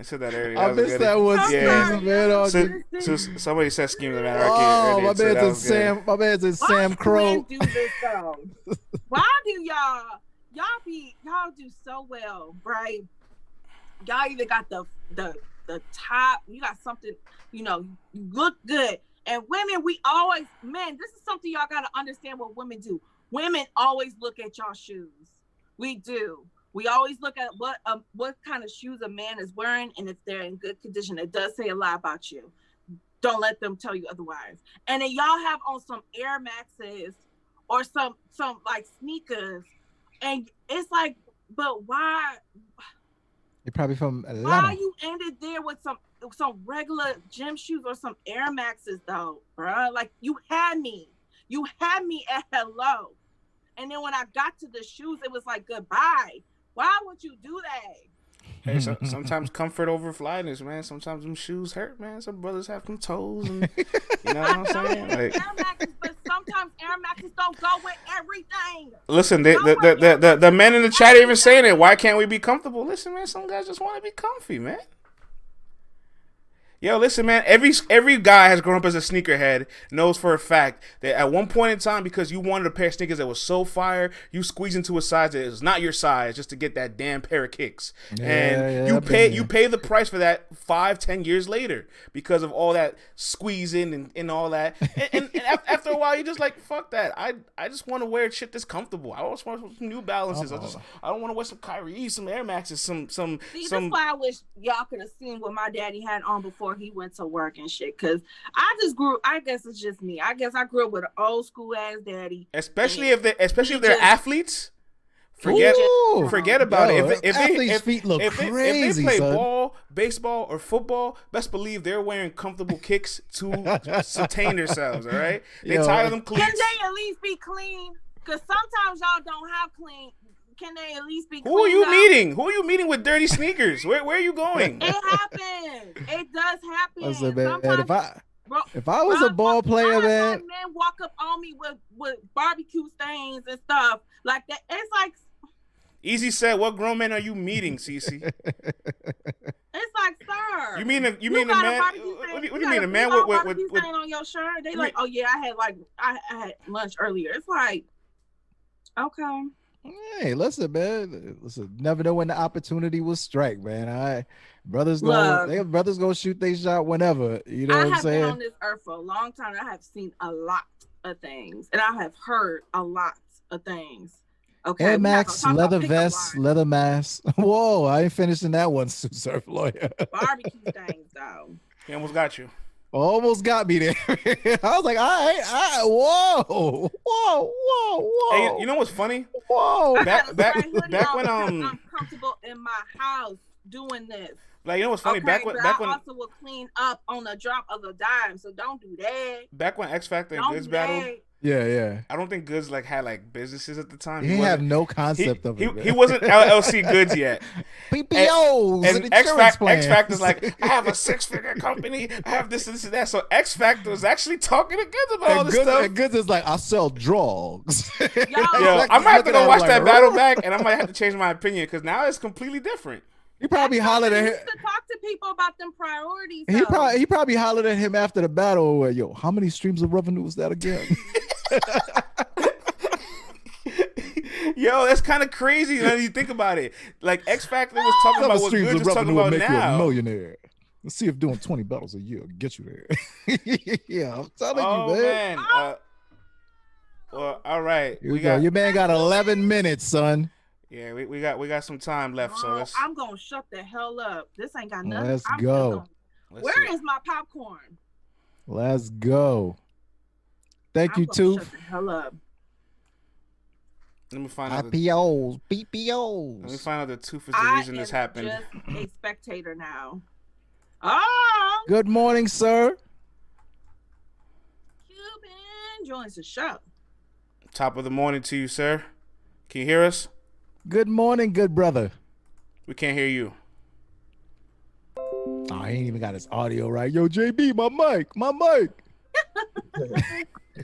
S1: missed that one.
S2: Yeah.
S1: Schemes of anarchy.
S2: So somebody said schemes of anarchy.
S1: Oh,
S2: earlier,
S1: my man's in Sam Crow.
S3: Do this though? Why do y'all do so well, right? Y'all either got the top, you got something, you look good. And women, this is something y'all gotta understand what women do. Women always look at y'all shoes. We do. We always look at what kind of shoes a man is wearing, and if they're in good condition. It does say a lot about you. Don't let them tell you otherwise. And then y'all have on some Air Maxes or some like sneakers, and it's like, but why?
S1: You're probably from Atlanta.
S3: Why you ended there with some regular gym shoes or some Air Maxes though, bruh? Like you had me at hello, and then when I got to the shoes, it was like goodbye. Why would you do that?
S2: Hey, sometimes comfort over flyness, man. Sometimes them shoes hurt, man. Some brothers have them toes, and you know what I'm saying. Like,
S3: Air Maxes, but sometimes Air Maxes don't go with everything.
S2: Listen, the men in the chat are even saying it. Why can't we be comfortable? Listen, man. Some guys just want to be comfy, man. Yo, listen, man. Every guy has grown up as a sneakerhead, knows for a fact that at one point in time, because you wanted a pair of sneakers that was so fire, you squeeze into a size that is not your size just to get that damn pair of kicks. You pay the price for that 5-10 years later because of all that squeezing and all that. And after a while, you're just like, fuck that. I just want to wear shit that's comfortable. I always want some New Balances. I don't want to wear some Kyrie, some Air Maxes, some.
S3: See, that's why I wish y'all could have seen what my daddy had on before he went to work and shit, because I guess it's just me. I guess I grew up with an old school ass daddy.
S2: Especially if they're athletes. Forget about it. If
S1: feet look crazy,
S2: if they play
S1: son.
S2: ball, baseball, or football, best believe they're wearing comfortable kicks to sustain themselves, all right? They tie them cleats.
S3: Can they at least be clean? Because sometimes y'all don't have clean. Can they at least be clean?
S2: Who are you meeting? Who are you meeting with dirty sneakers? Where are you going?
S3: It happens. It does happen.
S1: Listen, man, if I was a ball player, man,
S3: men walk up on me with barbecue stains and stuff like that. It's like,
S2: Easy said, "What grown men are you meeting, Cece?"
S3: It's like, sir.
S2: You mean a man? What do you mean a man with
S3: stain on your shirt? They like, oh yeah, I had lunch earlier. It's like, okay.
S1: Hey, listen, man. Listen, never know when the opportunity will strike, man. Brothers gonna shoot their shot whenever. You know what I'm saying?
S3: I have been on this earth for a long time. I have seen a lot of things, and I have heard a lot of things. Okay,
S1: Air Max, leather vest, leather mask. Whoa, I ain't finishing that one, Surf Lawyer.
S3: Barbecue stains, though.
S2: He almost got you.
S1: Almost got me there. I was like, all right, whoa.
S2: Hey, you know what's funny?
S1: Whoa.
S2: Back when
S3: I'm comfortable in my house doing this.
S2: Like, you know what's funny?
S3: Okay,
S2: back when
S3: I also will clean up on the drop of a dime, so don't do that.
S2: Back when X Factor and Goods battled.
S1: Yeah.
S2: I don't think Goods had businesses at the time.
S1: He have no concept of it.
S2: He wasn't LLC Goods yet.
S1: PPOs and
S2: X Factor's like, I have a 6-figure company. I have this and that. So X Factor was actually talking to Goods about all this stuff.
S1: And Goods is like, I sell drugs.
S2: Yo, I might have to go watch that battle back, and I might have to change my opinion because now it's completely different.
S1: He probably hollered at him.
S3: To talk to people about them priorities.
S1: He probably hollered at him after the battle. Yo, how many streams of revenue is that again?
S2: Yo, that's kind of crazy when you think about it. Like X Factor was talking about what we're just talking about
S1: make you a
S2: now.
S1: millionaire. Let's see if doing 20 battles a year will get you there. Yeah, I'm telling you, man.
S2: Well, all right.
S1: Your man got 11 minutes, son.
S2: Yeah, we got some time left, so let's.
S3: I'm gonna shut the hell up. This ain't got nothing.
S1: Let's go.
S3: Where is my popcorn?
S1: Let's go. Thank you, Tooth.
S3: Shut the hell up.
S2: Let me find out.
S1: IPOs, BPOs.
S2: Let me find out the Tooth is the reason this happened.
S3: I'm just a spectator now. Oh.
S1: Good morning, sir.
S3: Quban Joins the show.
S2: Top of the morning to you, sir. Can you hear us?
S1: Good morning, good brother.
S2: We can't hear you.
S1: Oh, he ain't even got his audio right. Yo, JB, my mic.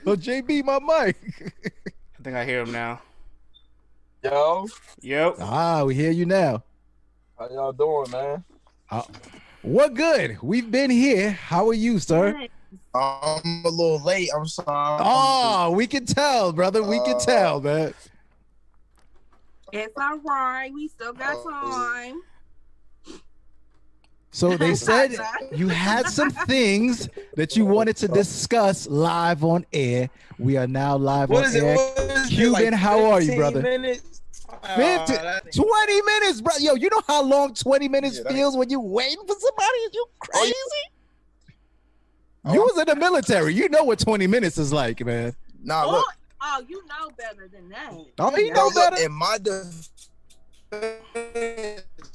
S1: Yo, JB, my mic.
S2: I think I hear him now.
S8: Yo.
S2: Yep.
S1: We hear you now.
S8: How y'all doing, man?
S1: What good? We've been here. How are you, sir?
S8: I'm a little late. I'm sorry.
S1: Oh, we can tell, brother. We can tell, man.
S3: It's all right. We still got time.
S1: So they said you had some things that you wanted to discuss live on air. We are now live on air. Quban, how are you, brother? 20 minutes, bro. Yo, you know how long 20 minutes feels when you waiting for somebody? Are you crazy? You was in the military. You know what 20 minutes is like, man.
S8: Nah, look.
S3: Oh, you know better than that.
S1: Oh, you know better.
S8: In my defense,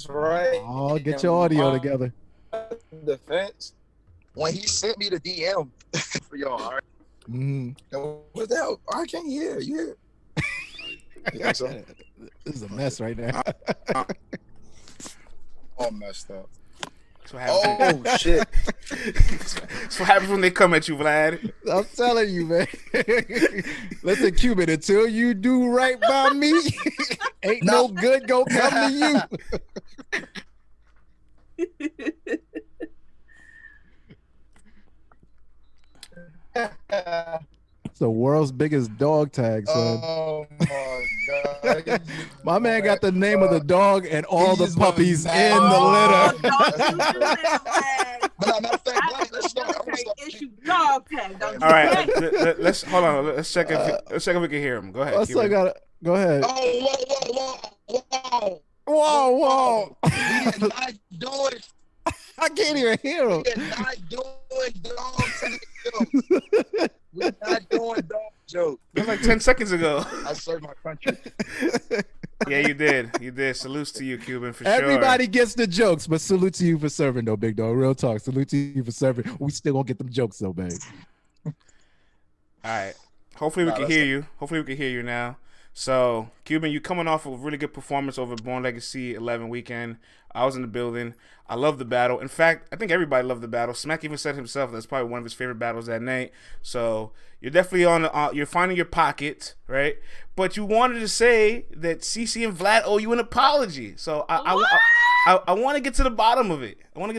S8: right?
S1: Oh, get your audio together.
S8: Defense. When he sent me the DM for y'all, all right? What the hell? I can't hear. You hear?
S1: This is a mess right now.
S8: All messed up.
S2: Oh
S8: shit!
S2: That's what happens when they come at you, Vlad.
S1: I'm telling you, man. Listen, Quban, until you do right by me, ain't no good gonna come to you. It's the world's biggest dog tag, son.
S8: Oh my god!
S1: My man got the name of the dog and all the puppies in the litter.
S3: Dog tag.
S2: All right, let's hold on. Let's check if we can hear him. Go ahead.
S1: Go ahead. Whoa!
S8: We are not doing.
S1: I can't even hear him.
S8: We are not doing dog jokes. We're not doing dog jokes.
S2: That was like 10 seconds ago.
S8: I served my country.
S2: Yeah, you did. Salutes to you, Quban, for sure.
S1: Everybody gets the jokes, but salute to you for serving, though, big dog. Real talk. Salute to you for serving. We still gonna get them jokes, though, babe.
S2: All right. Hopefully we can hear you. Hopefully we can hear you now. So, Quban, you coming off a really good performance over Born Legacy 11 weekend. I was in the building. I love the battle. In fact, I think everybody loved the battle. Smack even said himself that's probably one of his favorite battles that night. So you're definitely you're finding your pocket, right? But you wanted to say that CC and Vlad owe you an apology. So I want to get to the bottom of it.
S3: Watch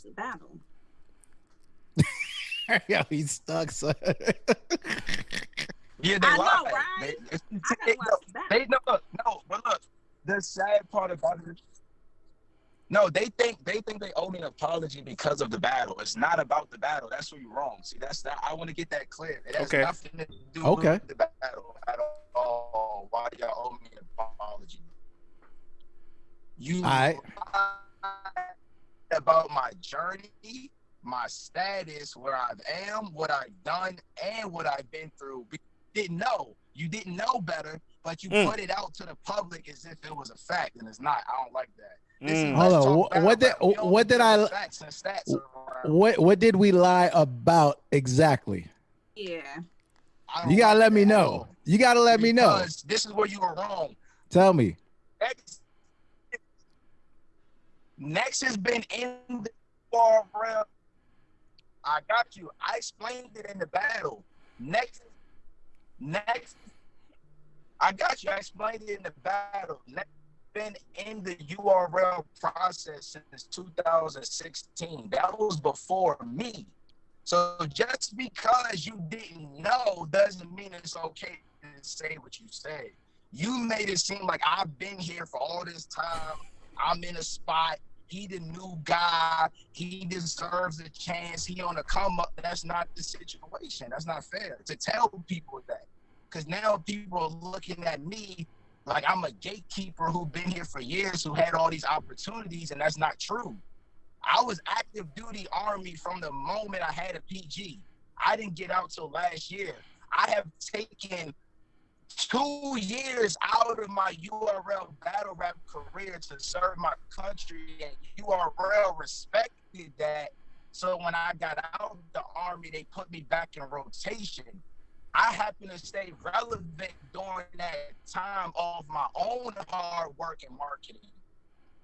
S3: the battle.
S1: Yo, he's stuck, son.
S8: Yeah, they
S3: I
S8: lied.
S3: know, right?
S8: But look, the sad part about it. No, they think they owe me an apology because of the battle. It's not about the battle. That's where you're wrong. See, that's that. I want to get that clear. It has nothing to do with the battle at all. Why do y'all owe me an apology? You lied about my journey, my status, where I am, what I've done, and what I've been through. You didn't know better, but you put it out to the public as if it was a fact, and it's not. I don't like that.
S1: Hold on. What did we lie about exactly?
S3: Yeah.
S1: You gotta let me know.
S8: Because this is where you were wrong.
S1: Tell me.
S8: Next has been in the URL. I got you. I explained it in the battle. Next. I got you. I explained it in the battle. Next been in the URL process since 2016. That was before me. So just because you didn't know doesn't mean it's okay say what you say. You made it seem like I've been here for all this time. I'm in a spot. He the new guy. He deserves a chance. He on a come up. That's not the situation. That's not fair to tell people that. Because now people are looking at me like I'm a gatekeeper who been here for years, who had all these opportunities, and that's not true. I was active duty Army from the moment I had a PG. I didn't get out till last year. I have taken 2 years out of my URL battle rap career to serve my country, and URL respected that. So when I got out of the Army, they put me back in rotation. I happen to stay relevant during that time of my own hard work and marketing.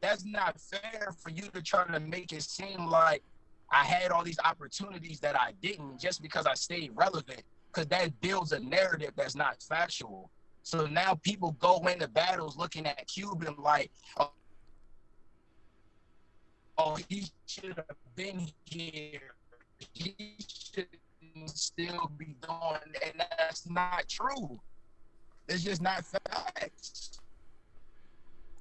S8: That's not fair for you to try to make it seem like I had all these opportunities that I didn't just because I stayed relevant, because that builds a narrative that's not factual. So now people go into battles looking at Cuban like, oh, he should have been here. He should still be doing, and that's not true. It's just not facts.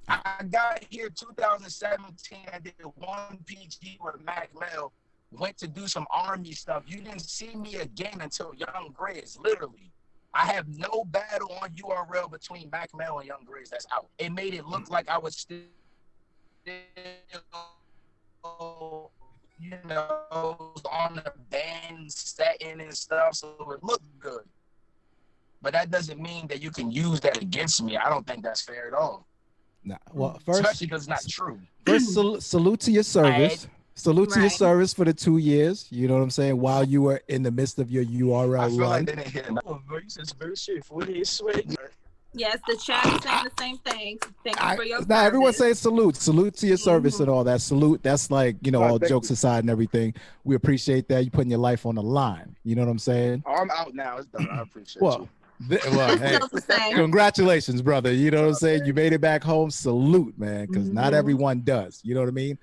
S8: I got here 2017. I did 1 PG with Mac Mel. Went to do some Army stuff. You didn't see me again until Young Grizz, literally. I have no battle on URL between Mac Mel and Young Grizz that's out. It made it look like I was still, you know, on the band setting and stuff, so it looked good. But that doesn't mean that you can use that against me. I don't think that's fair at all.
S1: Nah, well, first,
S8: especially because it's not true.
S1: First, salute to your service. Salute to your service for the 2 years. You know what I'm saying? While you were in the midst of your URL
S8: I feel
S1: run.
S8: like they didn't hear
S3: Yes, the chat is saying the same thing. Thank you for your service.
S1: Everyone say salute. Salute to your service and all that. Salute. That's like, you know, all jokes aside and everything. We appreciate that. You putting your life on the line. You know what I'm saying?
S8: I'm out now. It's done. I appreciate you.
S1: Well, hey, congratulations, brother. You know what I'm saying? You made it back home. Salute, man, because not everyone does. You know what I mean?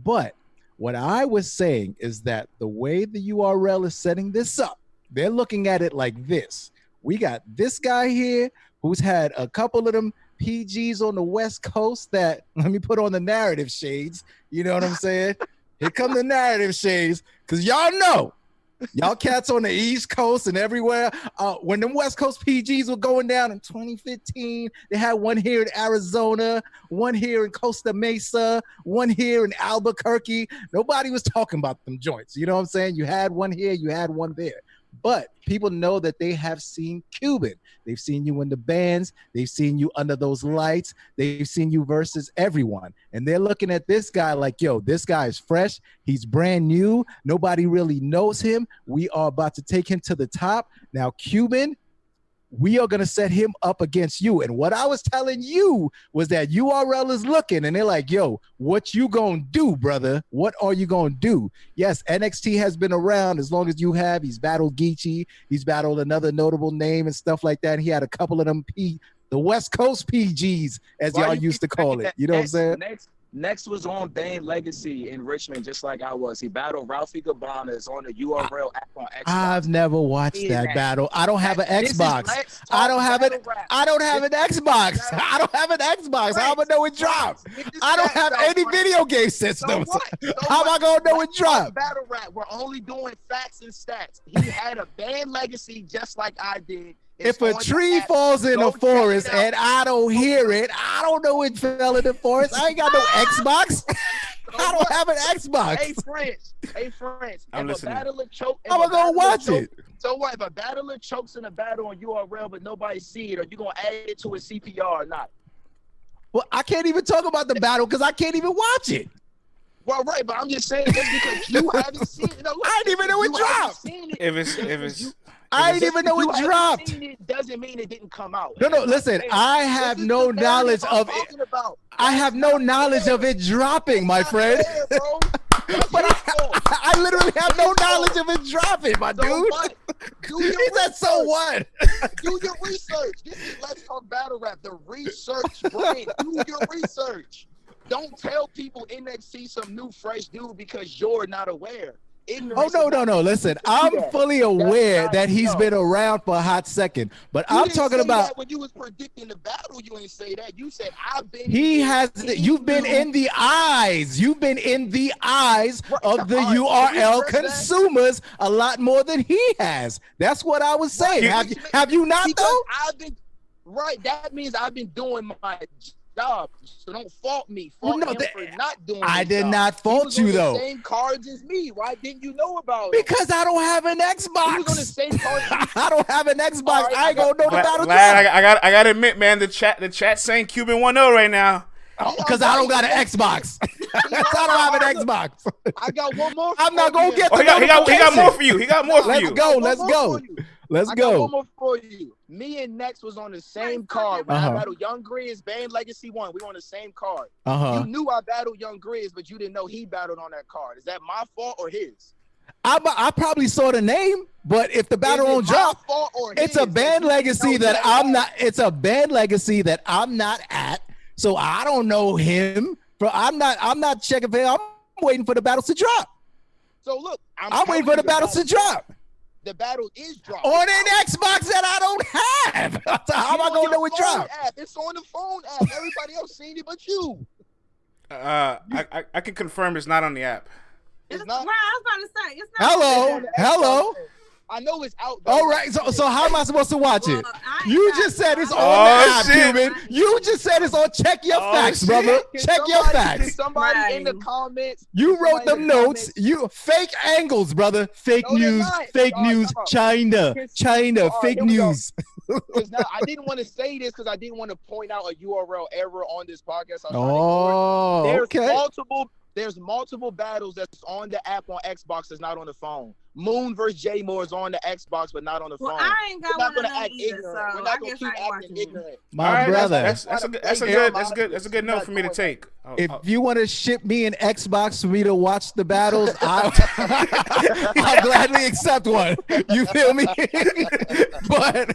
S1: But what I was saying is that the way the URL is setting this up, they're looking at it like this. We got this guy here who's had a couple of them PGs on the West Coast that, let me put on the narrative shades. You know what I'm saying? Here come the narrative shades, because y'all know. Y'all cats on the East Coast and everywhere. When them West Coast PGs were going down in 2015, they had one here in Arizona, one here in Costa Mesa, one here in Albuquerque. Nobody was talking about them joints. You know what I'm saying? You had one here, you had one there. But people know that they have seen Cuban. They've seen you in the bands. They've seen you under those lights. They've seen you versus everyone. And they're looking at this guy like, yo, this guy is fresh. He's brand new. Nobody really knows him. We are about to take him to the top. Now, Cuban, we are going to set him up against you. And what I was telling you was that URL is looking and they're like, yo, what you going to do, brother? What are you going to do? Yes, NXT has been around as long as you have. He's battled Geechee. He's battled another notable name and stuff like that. And he had a couple of them, the West Coast PGs, as y'all used to call it. You know what I'm saying?
S8: Next was on Bane Legacy in Richmond, just like I was. He battled Ralphie Gabbana on the URL app on Xbox.
S1: I've never watched that battle. I don't have an Xbox. I don't have an Xbox. I don't have an Xbox. How am I know it dropped? I don't have any video game systems. How am I gonna know it dropped?
S8: Battle rap. We're only doing facts and stats. He had a Bane Legacy just like I did.
S1: If a tree falls in a forest and I don't hear it, I don't know it fell in the forest. I ain't got no Xbox. I don't have an Xbox.
S8: Hey, friends.
S2: I'm listening.
S1: How am I gonna watch it?
S8: So what? If a battler chokes in a battle on URL but nobody see it, are you gonna add it to a CPR or not?
S1: Well, I can't even talk about the battle because I can't even watch it.
S8: Well, right, but I'm just saying just because you haven't seen it. No, look,
S1: I didn't even know it dropped. I didn't even know it dropped.
S8: It doesn't mean it didn't come out.
S1: No, listen, I have no knowledge of it. I have no knowledge of it dropping, my friend. But I literally have no knowledge of it dropping, my dude. He said, so what?
S8: Do your research. This is Let's Talk Battle Rap, the research brain. Do your research. Don't tell people NXT some new fresh dude because you're not aware. ignorance.
S1: Oh no! Listen, I'm fully aware that he's been around for a hot second, but
S8: you
S1: I'm
S8: didn't
S1: talking
S8: say
S1: about
S8: that when you was predicting the battle. You ain't say that. You said I've been.
S1: You've been in the eyes. You've been in the eyes of the URL consumers a lot more than he has. That's what I was saying. Have you not though?
S8: I've been right. That means I've been doing my job. So don't fault me. Fault him for not doing.
S1: I did not fault you though.
S8: Same cards as me. Why didn't you know about it?
S1: Because I don't have an Xbox.
S8: He was on the same cards.
S1: I don't have an Xbox. Right, I ain't gonna know the battle.
S2: I gotta admit, man, the chat saying Quban 1-0 right now.
S1: Because I don't got an Xbox. I don't have an Xbox.
S8: I got one more.
S1: I'm not gonna get.
S2: He got more for you. He got more for you.
S1: Let's go. Let's go.
S8: I got one more for you. Me and Next was on the same card when I battled Young Grizz. Band Legacy 1. We were on the same card. You knew I battled Young Grizz, but you didn't know he battled on that card. Is that my fault or his?
S1: I probably saw the name, but if the battle don't drop, it's a Band Legacy that I'm not. It's a Band Legacy that I'm not at. So I don't know him. I'm not checking for him. I'm waiting for the battles to drop.
S8: So look,
S1: I'm waiting for the battles to drop.
S8: The battle is dropping
S1: on an Xbox that I don't have. So how am I gonna know it dropped?
S8: It's on the phone app. Everybody else seen it but you.
S2: I can confirm it's not on the app.
S8: It's not.
S3: Right, I was about to say it's not.
S1: Hello.
S8: I know it's out there.
S1: All right, so how am I supposed to watch it? You just said it's on the app, Quban. You just said it's on. Check your facts, brother. Check your facts.
S8: Somebody in the comments.
S1: You wrote them notes. You fake angles, brother. Fake news. Fake news. China. Fake news.
S8: Now, I didn't want to say this because I didn't want to point out a URL error on this podcast. There's multiple battles that's on the app on Xbox that's not on the phone. Moon versus J Moore is on the Xbox but not on the phone.
S3: I ain't got one of them either, so
S8: we're not gonna keep acting ignorant.
S1: My brother,
S2: that's a good note for me to take.
S1: If you want to ship me an Xbox for me to watch the battles, I'll gladly accept one. You feel me? But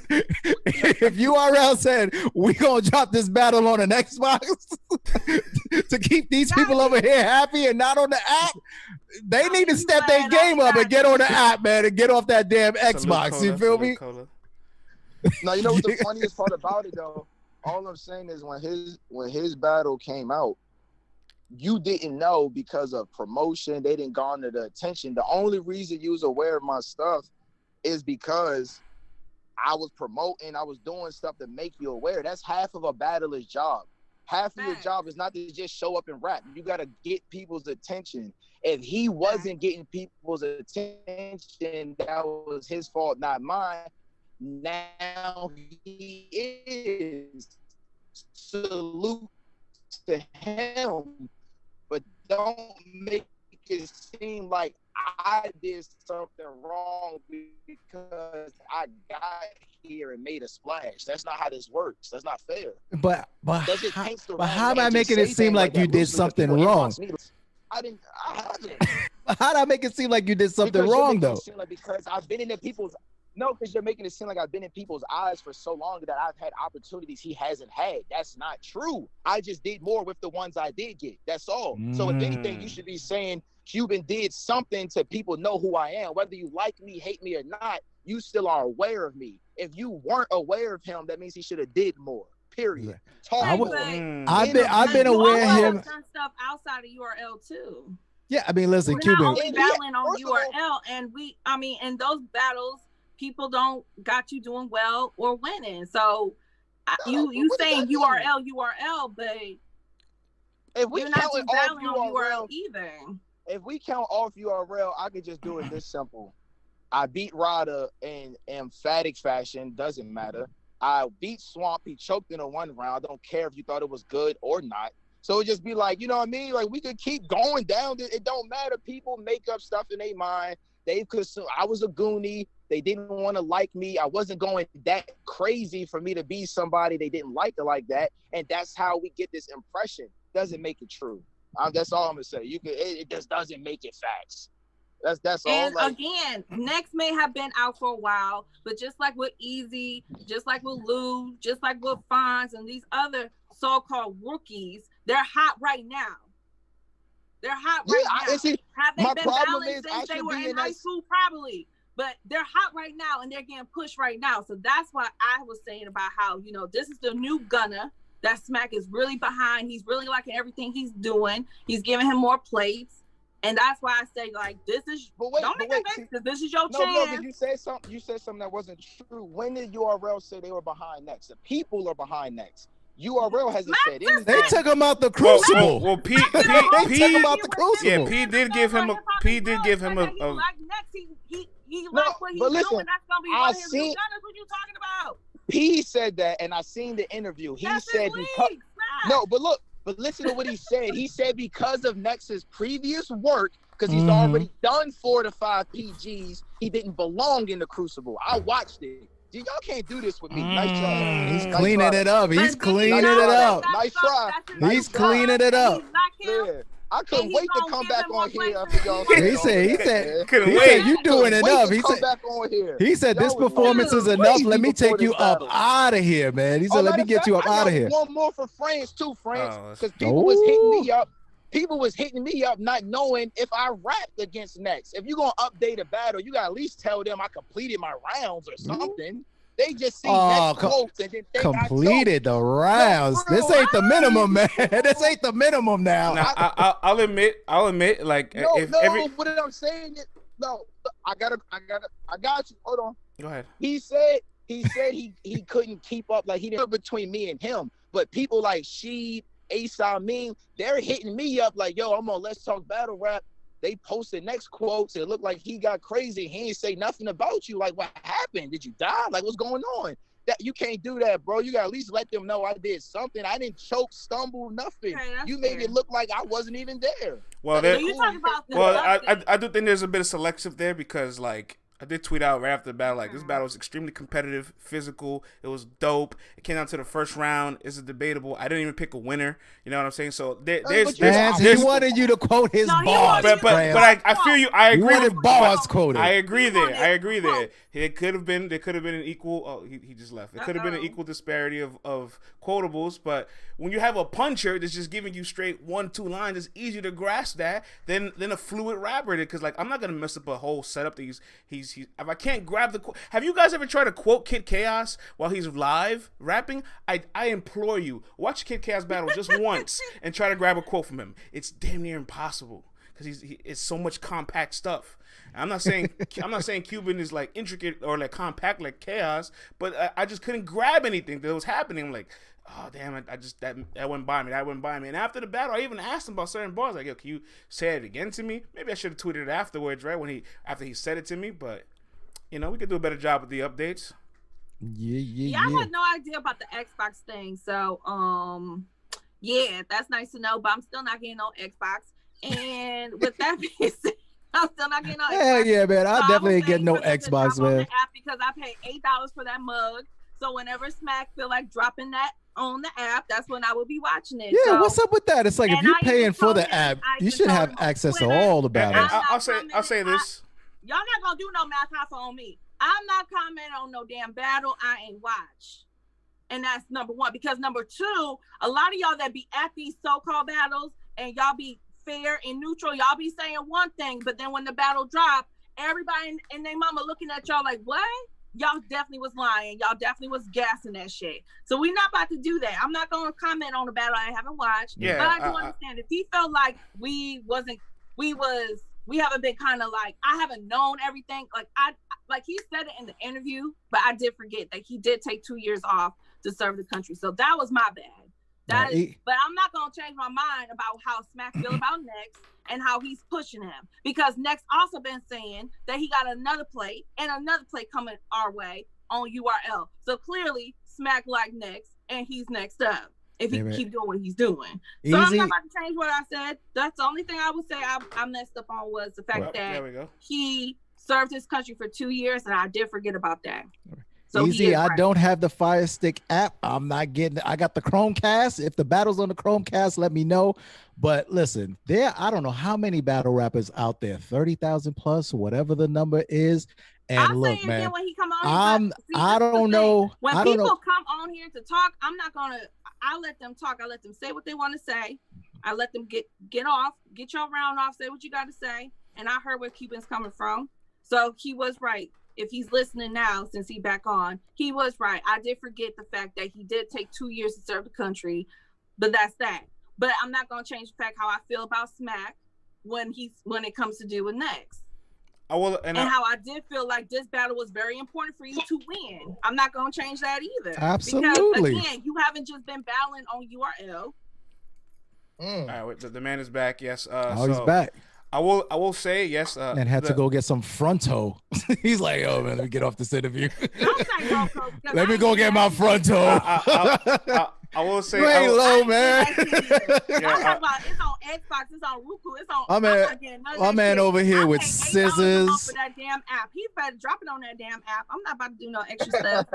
S1: if URL said we gonna drop this battle on an Xbox to keep these people over here happy and not on the app, they need to step their game up and get on the app, man, and get off that damn Xbox. You feel me?
S8: Now you know what the funniest part about it though? All I'm saying is when his battle came out, you didn't know because of promotion. They didn't garner the attention. The only reason you was aware of my stuff is because I was promoting. I was doing stuff to make you aware. That's half of a battler's job. Half of your job is not to just show up and rap. You got to get people's attention. If he wasn't getting people's attention, that was his fault, not mine. Now he is. Salute to him, but don't make it seem like I did something wrong because I got here and made a splash. That's not how this works. That's not fair.
S1: But how am I making it seem like you did something wrong?
S8: I haven't.
S1: How did I make it seem like you did something wrong though?
S8: Because I've been in people's. No, because you're making it seem like I've been in people's eyes for so long that I've had opportunities he hasn't had. That's not true. I just did more with the ones I did get. That's all. So if anything, you should be saying Quban did something to people know who I am. Whether you like me, hate me or not, you still are aware of me. If you weren't aware of him, that means he should have did more. Period.
S1: I've been aware of him.
S3: Done stuff outside of URL too.
S1: Yeah, I mean, listen,
S3: we're
S1: Quban.
S3: not only battling on URL, and in those battles, people don't got you doing well or winning. So you saying URL, but
S8: if we
S3: you're not
S8: count
S3: battling
S8: off
S3: on URL either.
S8: If we count off URL, I could just do it this simple. I beat Rada in emphatic fashion, doesn't matter. I beat Swamp, he choked in a 1 round. I don't care if you thought it was good or not. So it just be like, you know what I mean? Like we could keep going down. It don't matter. People make up stuff in their mind. I was a goonie. They didn't want to like me. I wasn't going that crazy for me to be somebody they didn't like that. And that's how we get this impression. Doesn't make it true. That's all I'm gonna say. It just doesn't make it facts. That's all.
S3: And again, Next may have been out for a while, but just like with Easy, just like with Lou, just like with Fonz and these other so-called rookies, they're hot right now. They're hot right now.
S8: See,
S3: have they
S8: my
S3: been
S8: problem
S3: balanced
S8: is
S3: since they were
S8: be
S3: in high school? Probably. But they're hot right now, and they're getting pushed right now. So that's why I was saying about how, you know, this is the new Gunna that Smack is really behind. He's really liking everything he's doing. He's giving him more plates. And that's why I say, like, this is, don't make a face, because this is your chance.
S8: No, because you said something that wasn't true. When did URL say they were behind next? The people are behind next. URL hasn't said anything.
S1: They took him out the crucible.
S2: Well, P
S1: took him out the crucible.
S2: Yeah, P did give him a.
S3: He like what he's doing. That's gonna be one of his new gunners. What you talking about?
S8: P said that, and I seen the interview. He said but listen to what he said. He said because of Nex's previous work, because he's already done 4 to 5 PGs, he didn't belong in the Crucible. I watched it. Y'all can't do this with me. Nice try.
S1: He's cleaning it up. He's cleaning it up.
S8: Nice try.
S1: He's cleaning it up.
S8: Yeah. I couldn't wait to come back on here after y'all.
S1: He said, you doing enough. He said, this performance is enough. Let me take you up out of here, man. He said, let me get you up out of here.
S8: One more for France too, France, because people was hitting me up. People was hitting me up not knowing if I rapped against Next. If you're going to update a battle, you got to at least tell them I completed my rounds or something. They just see Next quotes and then think
S1: completed the rounds. This ain't the minimum, man. This ain't the minimum now.
S2: I'll admit, like
S8: what I'm saying is, I got you. Hold on.
S2: Go ahead.
S8: He said he couldn't keep up, like he didn't between me and him. But people like Sheed, Asa Meme, they're hitting me up like, yo, I'm on Let's Talk Battle Rap. They posted Next quotes. It looked like he got crazy. He ain't say nothing about you. Like, what happened? Did you die? Like, what's going on? That you can't do that, bro. You gotta at least let them know I did something. I didn't choke, stumble, nothing. Okay, you made it look like I wasn't even there.
S2: Well, I do think there's a bit of selective there because, like, I did tweet out right after the battle, like, this battle was extremely competitive, physical. It was dope. It came down to the first round. It's debatable. I didn't even pick a winner. You know what I'm saying? So there's
S1: he wanted you to quote his bars.
S2: But I feel you. I agree.
S1: With bars quoted.
S2: I agree there. It could have been. There could have been an equal. Oh, he just left. It could have been an equal disparity of quotables. But when you have a puncher that's just giving you straight 1-2 lines, it's easier to grasp that than a fluid rapper. Because, like, I'm not gonna mess up a whole setup that he's if I can't grab the quote. Have you guys ever tried to quote Kid Chaos while he's live rapping? I implore you, watch Kid Chaos battle just once and try to grab a quote from him. It's damn near impossible because it's so much compact stuff. I'm not saying Quban is like intricate or like compact like Chaos, but I just couldn't grab anything that was happening. I'm like, oh damn it! That went by me. And after the battle, I even asked him about certain bars. Like, yo, can you say it again to me? Maybe I should have tweeted it afterwards, right? After he said it to me. But you know, we could do a better job with the updates.
S3: Yeah. I had no idea about the Xbox thing. So, yeah, that's nice to know. But I'm still not getting no Xbox. And with that being said, I'm still not getting no Xbox.
S1: Hell yeah, man! I definitely ain't getting no Xbox, man.
S3: Because I paid $8 for that mug. So whenever Smack feel like dropping that on the app, that's when I will be watching it.
S1: Yeah, what's up with that? It's like if you're paying for the app, you should have access to all the battles.
S2: I'll say this.
S3: Y'all not gonna do no math hoffa on me. I'm not commenting on no damn battle I ain't watch. And that's number one. Because number two, a lot of y'all that be at these so-called battles and y'all be fair and neutral, y'all be saying one thing, but then when the battle drop, everybody and their mama looking at y'all like, what? Y'all definitely was lying. Y'all definitely was gassing that shit. So we're not about to do that. I'm not going to comment on a battle I haven't watched. Yeah, but I do understand if he felt like we haven't been kind of like, I haven't known everything. Like he said it in the interview, but I did forget that he did take 2 years off to serve the country. So that was my bad. But I'm not going to change my mind about how Smack feel about Next and how he's pushing him. Because Next also been saying that he got another plate coming our way on URL. So clearly Smack like Next and he's next up if he keep doing what he's doing. So I'm not about to change what I said. That's the only thing I would say I messed up on was the fact that he served his country for 2 years, and I did forget about that. So
S1: I don't have the Fire Stick app. I'm not getting it. I got the Chromecast. If the battle's on the Chromecast, let me know. But listen, I don't know how many battle rappers out there, 30,000 plus, whatever the number is. And look, man, when he come on, I don't know.
S3: When people come on here to talk, I'll let them talk. I let them say what they want to say. I let them get your round off, say what you got to say. And I heard where Cuban's coming from. So he was right. If he's listening now, since he's back on, he was right. I did forget the fact that he did take 2 years to serve the country, but that's that. But I'm not going to change the fact how I feel about Smack when it comes to do with next. How I did feel like this battle was very important for you to win. I'm not going to change that either.
S1: Absolutely.
S3: Because, again, you haven't just been battling on URL.
S2: All right, wait, the man is back. Yes.
S1: He's back.
S2: I will say yes.
S1: And had to go get some fronto. He's like, oh man, let me get off this interview. Let me go get my fronto.
S2: I will say
S1: you ain't low, man.
S3: It's on Xbox, it's on Roku, it's on.
S1: My man over here with scissors.
S3: For that damn app, he better drop it on that damn app. I'm not about to do no extra stuff.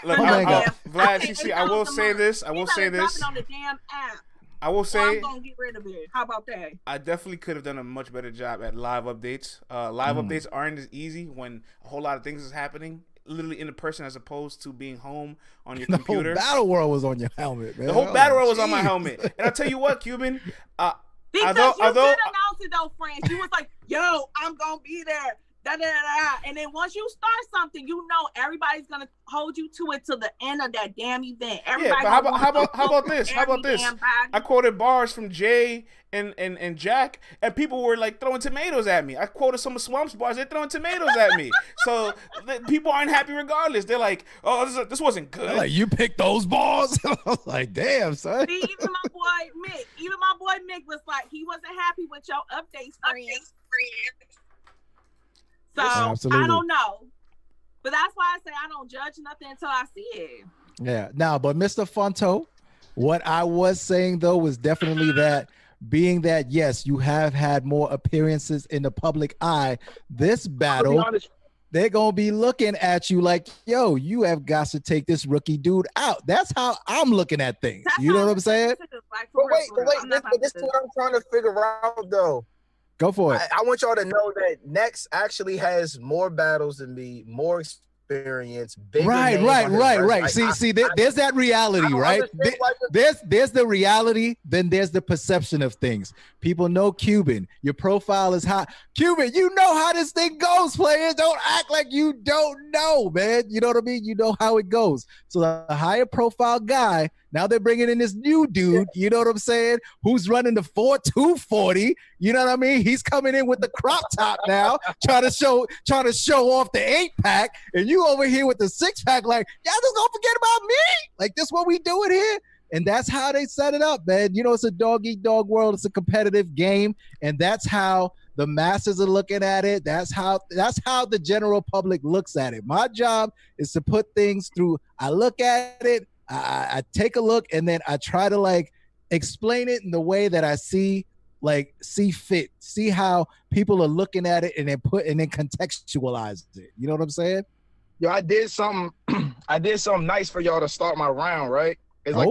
S2: Look, Vlad, see, I will say this.
S3: Drop it on the damn app.
S2: I will say
S3: I'm gonna get rid of it. How about that?
S2: I definitely could have done a much better job at live updates. Live updates aren't as easy when a whole lot of things is happening, literally in person, as opposed to being home on your computer.
S1: The whole battle world was on your helmet, man.
S2: The whole battle world was on my helmet. And I'll tell you what, Cuban.
S3: Because you did announce it though, friends. You was like, "Yo, I'm gonna be there." Da, da, da, da. And then once you start something, you know everybody's gonna hold you to it till the end of that damn event. Everybody.
S2: Yeah, but how about this? How about this? I quoted bars from Jey and Jack, and people were like throwing tomatoes at me. I quoted some of Swamp's bars; they're throwing tomatoes at me. So people aren't happy regardless. They're like, "Oh, this wasn't good."
S1: Like, you picked those bars. I was like, "Damn, son."
S3: See, even my boy Mick was like, he wasn't happy with your updates, friends. So I don't know, but that's why I say I don't judge nothing until I see it.
S1: Yeah. Now, but Mr. Fonto, what I was saying though was definitely that, being that yes, you have had more appearances in the public eye. This battle, they're gonna be looking at you like, yo, you have got to take this rookie dude out. That's how I'm looking at things. You know what I'm saying?
S9: But wait, this is what I'm trying to figure out though.
S1: Go for it.
S9: I want y'all to know that Next actually has more battles than me, more experience.
S1: Right. Like, see, there's that reality, right? There's the reality, then there's the perception of things. People know Cuban. Your profile is high. Cuban, you know how this thing goes, players. Don't act like you don't know, man. You know what I mean? You know how it goes. So the higher profile guy, now they're bringing in this new dude, you know what I'm saying, who's running the 4.240. You know what I mean? He's coming in with the crop top now, trying to show off the 8-pack, and you over here with the 6-pack like, y'all just gonna forget about me? Like, this what we doing here? And that's how they set it up, man. You know, it's a dog-eat-dog world. It's a competitive game, and that's how the masses are looking at it. That's how the general public looks at it. My job is to put things through. I look at it, I take a look, and then I try to like explain it in the way that I see fit, see how people are looking at it, and then contextualize it. You know what I'm saying?
S9: Yo, I did something nice for y'all to start my round, right? It's like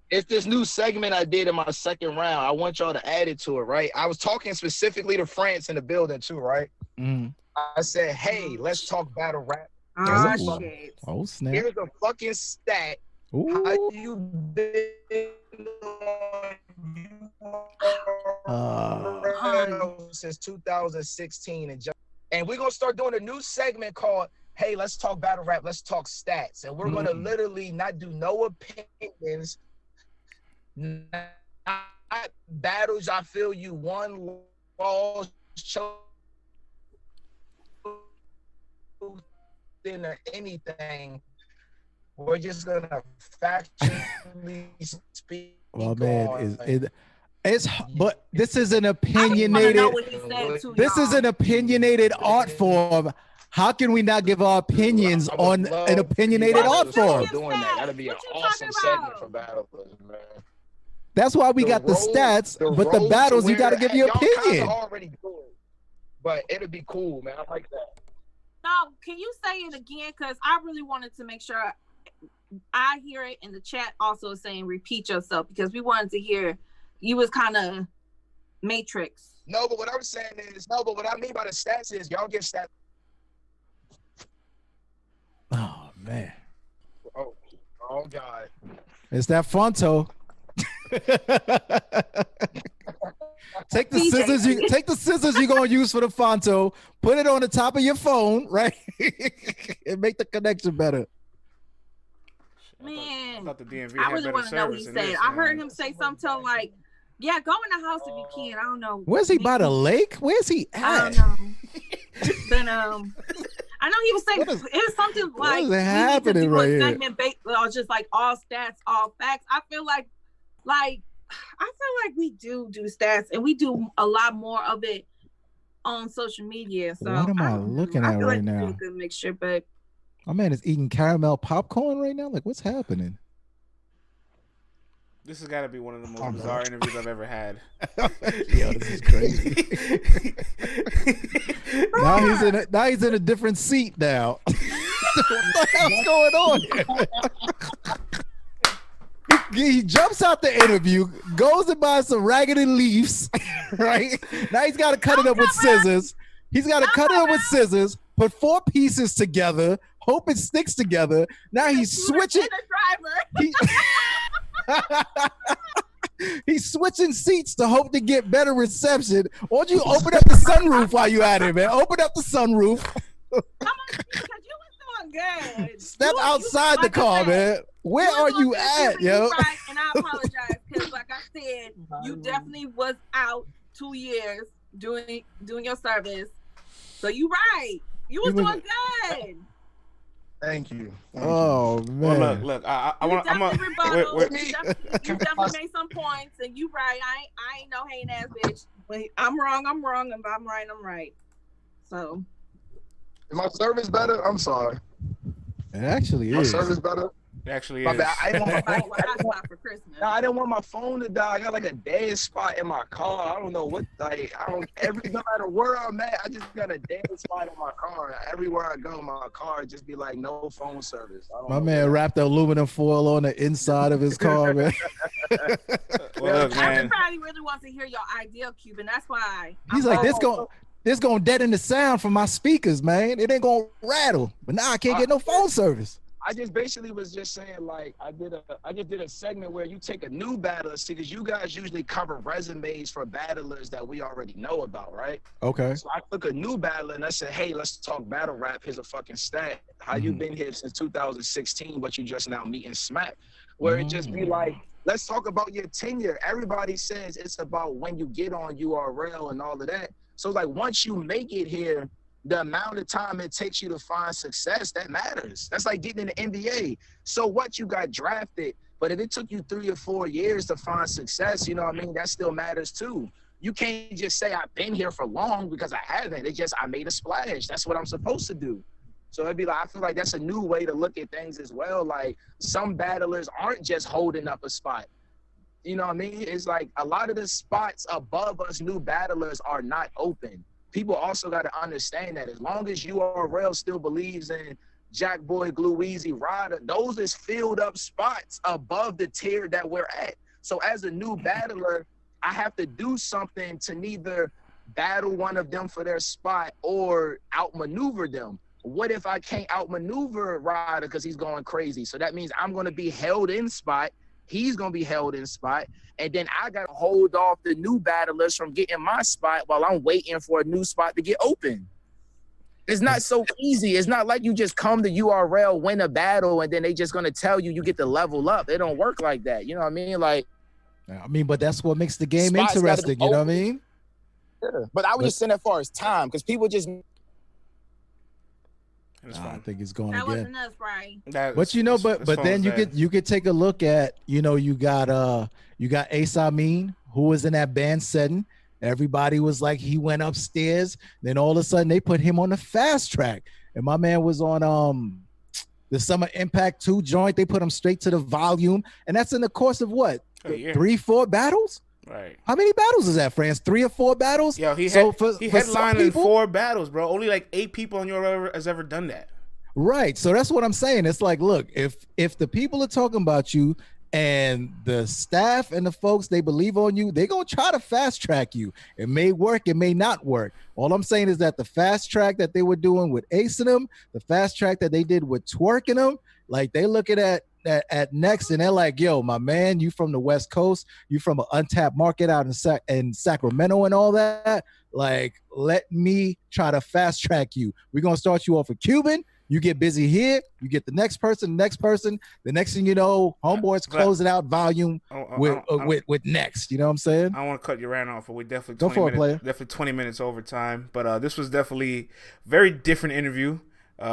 S9: it's this new segment I did in my second round. I want y'all to add it to it, right? I was talking specifically to France in the building too, right?
S1: Mm-hmm.
S9: I said, hey, let's talk battle rap.
S1: Oh, snap.
S9: Here's a fucking stat.
S1: Ooh.
S9: How you been since 2016, and we're gonna start doing a new segment called "Hey, let's talk battle rap. Let's talk stats," and we're gonna literally not do no opinions, not battles. I feel you won, lost, chose, or anything. We're just gonna factually speak.
S1: Well, man, but this is an opinionated. This is an opinionated art form. How can we not give our opinions on an opiniinated art form?
S9: Doing that, that'd be an awesome segment for battle, man.
S1: That's why we got the stats, but the battles you got to give your opinion.
S9: Already do it, but it'd be cool, man. I like that.
S3: Now, can you say it again? Because I really wanted to make sure I hear it in the chat. Also saying repeat yourself, because we wanted to hear you was kind of Matrix.
S9: No, but what I'm saying is what I mean by the stats is y'all get stats.
S1: Oh man.
S9: Oh God.
S1: It's that Fonto. Take the scissors. Take the scissors you're gonna use for the Fonto. Put it on the top of your phone, right, and make the connection better.
S3: Man,
S2: I
S3: really want to know what he said. I heard him say something like, "Yeah, go in the house if you can." I don't know.
S1: Where's he by the lake? Where's he at?
S3: I don't know. But I know he was saying it was something like
S1: what is happening right here?
S3: Segment or just like all stats, all facts. I feel like we do stats, and we do a lot more of it on social media. So
S1: what am I looking at right now?
S3: A good mixture, but
S1: my man is eating caramel popcorn right now. Like, what's happening?
S2: This has got to be one of the most bizarre interviews I've ever had.
S1: Yo, this is crazy. now he's in a different seat now. What the hell's going on here? He jumps out the interview, goes and buys some Raggedy Leafs, right? Now he's got to cut it up with scissors. He's got to cut it up with scissors, put 4 pieces together, hope it sticks together. Now he's switching. He's switching seats to hope to get better reception. Why don't you open up the sunroof while you at it, man? Open up the sunroof.
S3: Come on, because you was doing good.
S1: Step outside the car, man. Where are you at, yo?
S3: Right, and I apologize because, like I said, you definitely was out 2 years doing your service. So you right. You was doing good.
S8: Thank you.
S1: Oh man.
S2: Well, look. I want.
S3: You definitely made some points, and you right. I ain't no hating ass bitch. But I'm wrong. I'm wrong. If I'm right, I'm right. So.
S8: Is my service better? I'm sorry.
S1: It actually is.
S8: My service better.
S2: It actually
S8: is. I didn't want my
S3: phone for Christmas.
S8: No, I didn't want my phone to die. I got like a dead spot in my car. I don't know what. Like no matter where I'm at, I just got a dead spot in my car. Everywhere I go, my car just be like no phone service.
S1: My man wrapped the aluminum foil on the inside of his car, man.
S2: Well, look, man.
S3: Everybody really wants to hear your ideal, Cuban. That's why.
S1: He's like, this gonna deaden the sound from my speakers, man. It ain't gonna rattle. But now I can't get no phone service.
S8: I just basically was just saying, like, I just did a segment where you take a new battler, see, because you guys usually cover resumes for battlers that we already know about, right?
S1: Okay.
S8: So I took a new battler and I said, hey, let's talk battle rap. Here's a fucking stat. How you been here since 2016, but you just now meeting Smack? Where it just be like, let's talk about your tenure. Everybody says it's about when you get on URL and all of that. So, like, once you make it here, the amount of time it takes you to find success, that matters. That's like getting in the NBA. So what, you got drafted, but if it took you 3 or 4 years to find success, you know what I mean? That still matters too. You can't just say I've been here for long because I haven't. It's just I made a splash. That's what I'm supposed to do. So it'd be like, I feel like that's a new way to look at things as well. Like, some battlers aren't just holding up a spot. You know what I mean? It's like a lot of the spots above us new battlers are not open. People also got to understand that as long as URL still believes in Jack Boy, Glue Easy, Ryder, those is filled up spots above the tier that we're at. So as a new battler, I have to do something to neither battle one of them for their spot or outmaneuver them. What if I can't outmaneuver Ryder because he's going crazy? So that means I'm going to be held in spot. He's going to be held in spot. And then I got to hold off the new battlers from getting my spot while I'm waiting for a new spot to get open. It's not so easy. It's not like you just come to URL, win a battle, and then they just going to tell you get to level up. It don't work like that. You know what I mean? Like,
S1: but that's what makes the game interesting. You know what I mean?
S8: Yeah. But I was just saying that far as time, because people just...
S1: I think it's going
S3: that
S1: again.
S3: Wasn't us, right?
S1: But you know, but then you could take a look at, you know, you got Ace Amin, who was in that band setting. Everybody was like, he went upstairs. Then all of a sudden they put him on the fast track, and my man was on the Summer Impact 2 joint. They put him straight to the volume, and that's in the course of what, 3-4 battles.
S2: Right.
S1: How many battles is that, France? 3 or 4 battles?
S2: Yo, he headlined in 4 battles, bro. Only like 8 people on your has ever done that.
S1: Right. So that's what I'm saying. It's like, look, if the people are talking about you and the staff and the folks, they believe on you, they're going to try to fast track you. It may work, it may not work. All I'm saying is that the fast track that they were doing with Ace and them, the fast track that they did with Twerking them, like, they looking at at Next, and they're like, yo, my man, you from the West Coast, you from an untapped market out in Sacramento and all that. Like, let me try to fast track you. We're gonna start you off with Cuban. You get busy here, you get the next person. The next thing you know, homeboys closing out volume with Next. You know what I'm saying?
S2: I don't want to cut your rant off, but we definitely definitely 20 minutes over time. But this was definitely a very different interview. We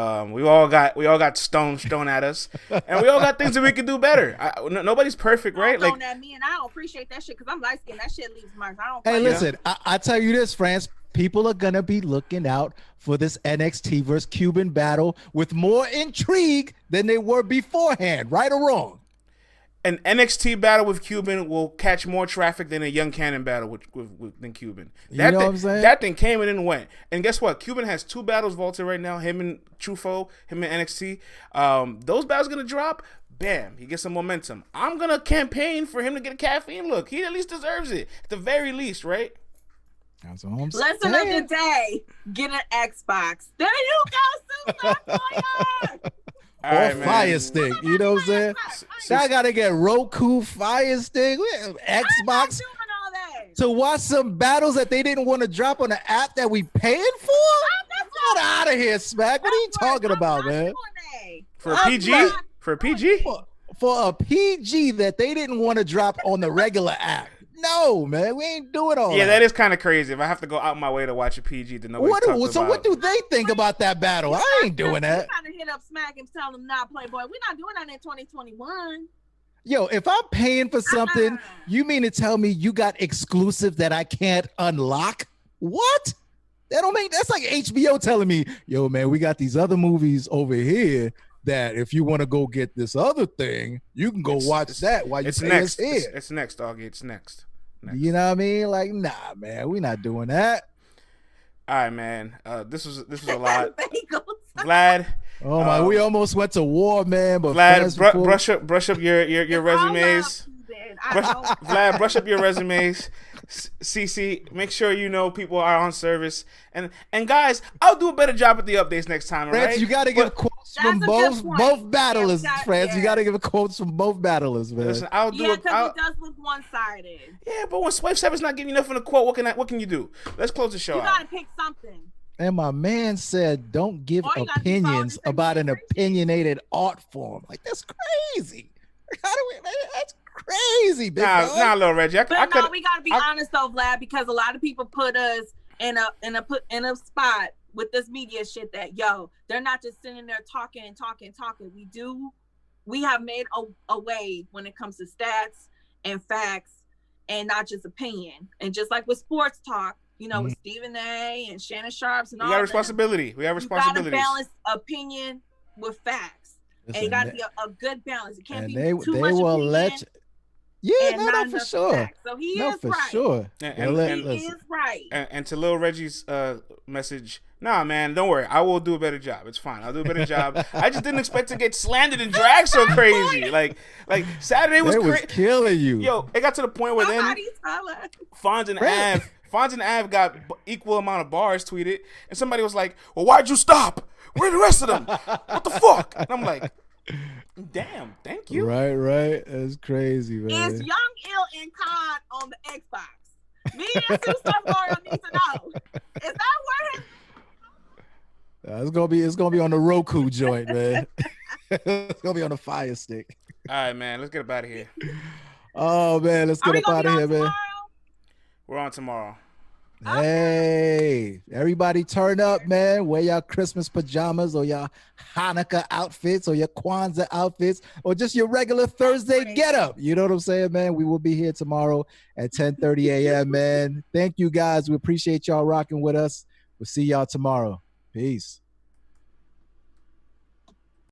S2: all got stone at us, and we all got things that we can do better. Nobody's perfect, right?
S3: Like at me, and I don't appreciate that shit because I'm light skinned. That shit leaves marks.
S1: Hey, listen, I tell you this, France. People are gonna be looking out for this NXT versus Cuban battle with more intrigue than they were beforehand, right or wrong.
S2: An NXT battle with Cuban will catch more traffic than a Young Cannon battle than Cuban.
S1: You know what I'm saying?
S2: That thing came in and went. And guess what? Cuban has 2 battles vaulted right now. Him and Trufo, him and NXT. Those battles gonna drop. Bam, he gets some momentum. I'm gonna campaign for him to get a caffeine look. He at least deserves it, at the very least, right?
S1: That's what I'm
S3: Lesson of the day: get an Xbox. There you go, Super Boy.
S1: Or Fire Stick, you know what I'm saying? So I gotta get Roku, Fire Stick, Xbox to watch some battles that they didn't want to drop on the app that we paying for. Get out of here, Smack. What are you talking about, man?
S2: For a PG? For a PG?
S1: For a PG that they didn't want to drop on the regular app. No, man, we ain't doing all that.
S2: Yeah, that is kind of crazy. If I have to go out my way to watch a PG, then nobody talks about.
S1: So what do they think about that battle? I ain't doing that.
S3: I'm trying to hit up Smack and tell them, nah, Playboy, we're not doing that in 2021.
S1: Yo, if I'm paying for something, you mean to tell me you got exclusive that I can't unlock? What? That don't make. That's like HBO telling me, yo, man, we got these other movies over here that if you want to go get this other thing, you can go watch that while you pay us here.
S2: It's next, doggy. It's next.
S1: You know what I mean? Like, nah, man, we not doing that.
S2: All right, man. This was a lot. Vlad.
S1: Oh my, we almost went to war, man. But
S2: Vlad, brush up your resumes. Vlad, brush up your resumes. CC, make sure you know people are on service. And guys, I'll do a better job at the updates next time, all right?
S1: You got to give quotes from both battlers, friends. You got to give quotes from both battlers, man.
S2: Listen, I'll do
S3: it. Because it does look one-sided.
S2: Yeah, but when Swift 7's not giving you enough in a quote, what can you do? Let's close the show
S3: out. You got to pick something.
S1: And my man said, don't give opinions about an opinionated art form. Like, that's crazy. How do we, man, that's crazy, big dog.
S2: Nah, little Reggie.
S3: But we gotta be honest though, Vlad, because a lot of people put us in a spot with this media shit that they're not just sitting there talking. We have made a way when it comes to stats and facts and not just opinion. And just like with sports talk, with Stephen A. and Shannon Sharps and all that.
S2: We have responsibility. We gotta
S3: balance opinion with facts. Listen, and you got to be a good balance. It can't be too much opinion.
S1: For sure.
S3: Facts. So he is right.
S1: Sure.
S3: He is right.
S2: And to Lil Reggie's message, nah, man, don't worry. I will do a better job. It's fine. I'll do a better job. I just didn't expect to get slandered and dragged so crazy. Like Saturday was
S1: killing you.
S2: Yo, it got to the point where then Fonz and Av got equal amount of bars tweeted, and somebody was like, well, why'd you stop? Where are the rest of them? What the fuck? And I'm like, damn, thank you.
S1: Right. That's crazy, man.
S3: Is Young Ill and Khan on the Xbox? Me and Super Mario need to know. Is that where
S1: it's gonna be on the Roku joint, man. It's gonna be on the Fire Stick.
S2: All right, man. Let's get up out of here.
S1: Oh man, let's get up out of here, man.
S2: We're on tomorrow.
S1: Hey, everybody turn up, man. Wear your Christmas pajamas or your Hanukkah outfits or your Kwanzaa outfits or just your regular Thursday get up. You know what I'm saying, man? We will be here tomorrow at 10:30 a.m., man. Thank you, guys. We appreciate y'all rocking with us. We'll see y'all tomorrow. Peace.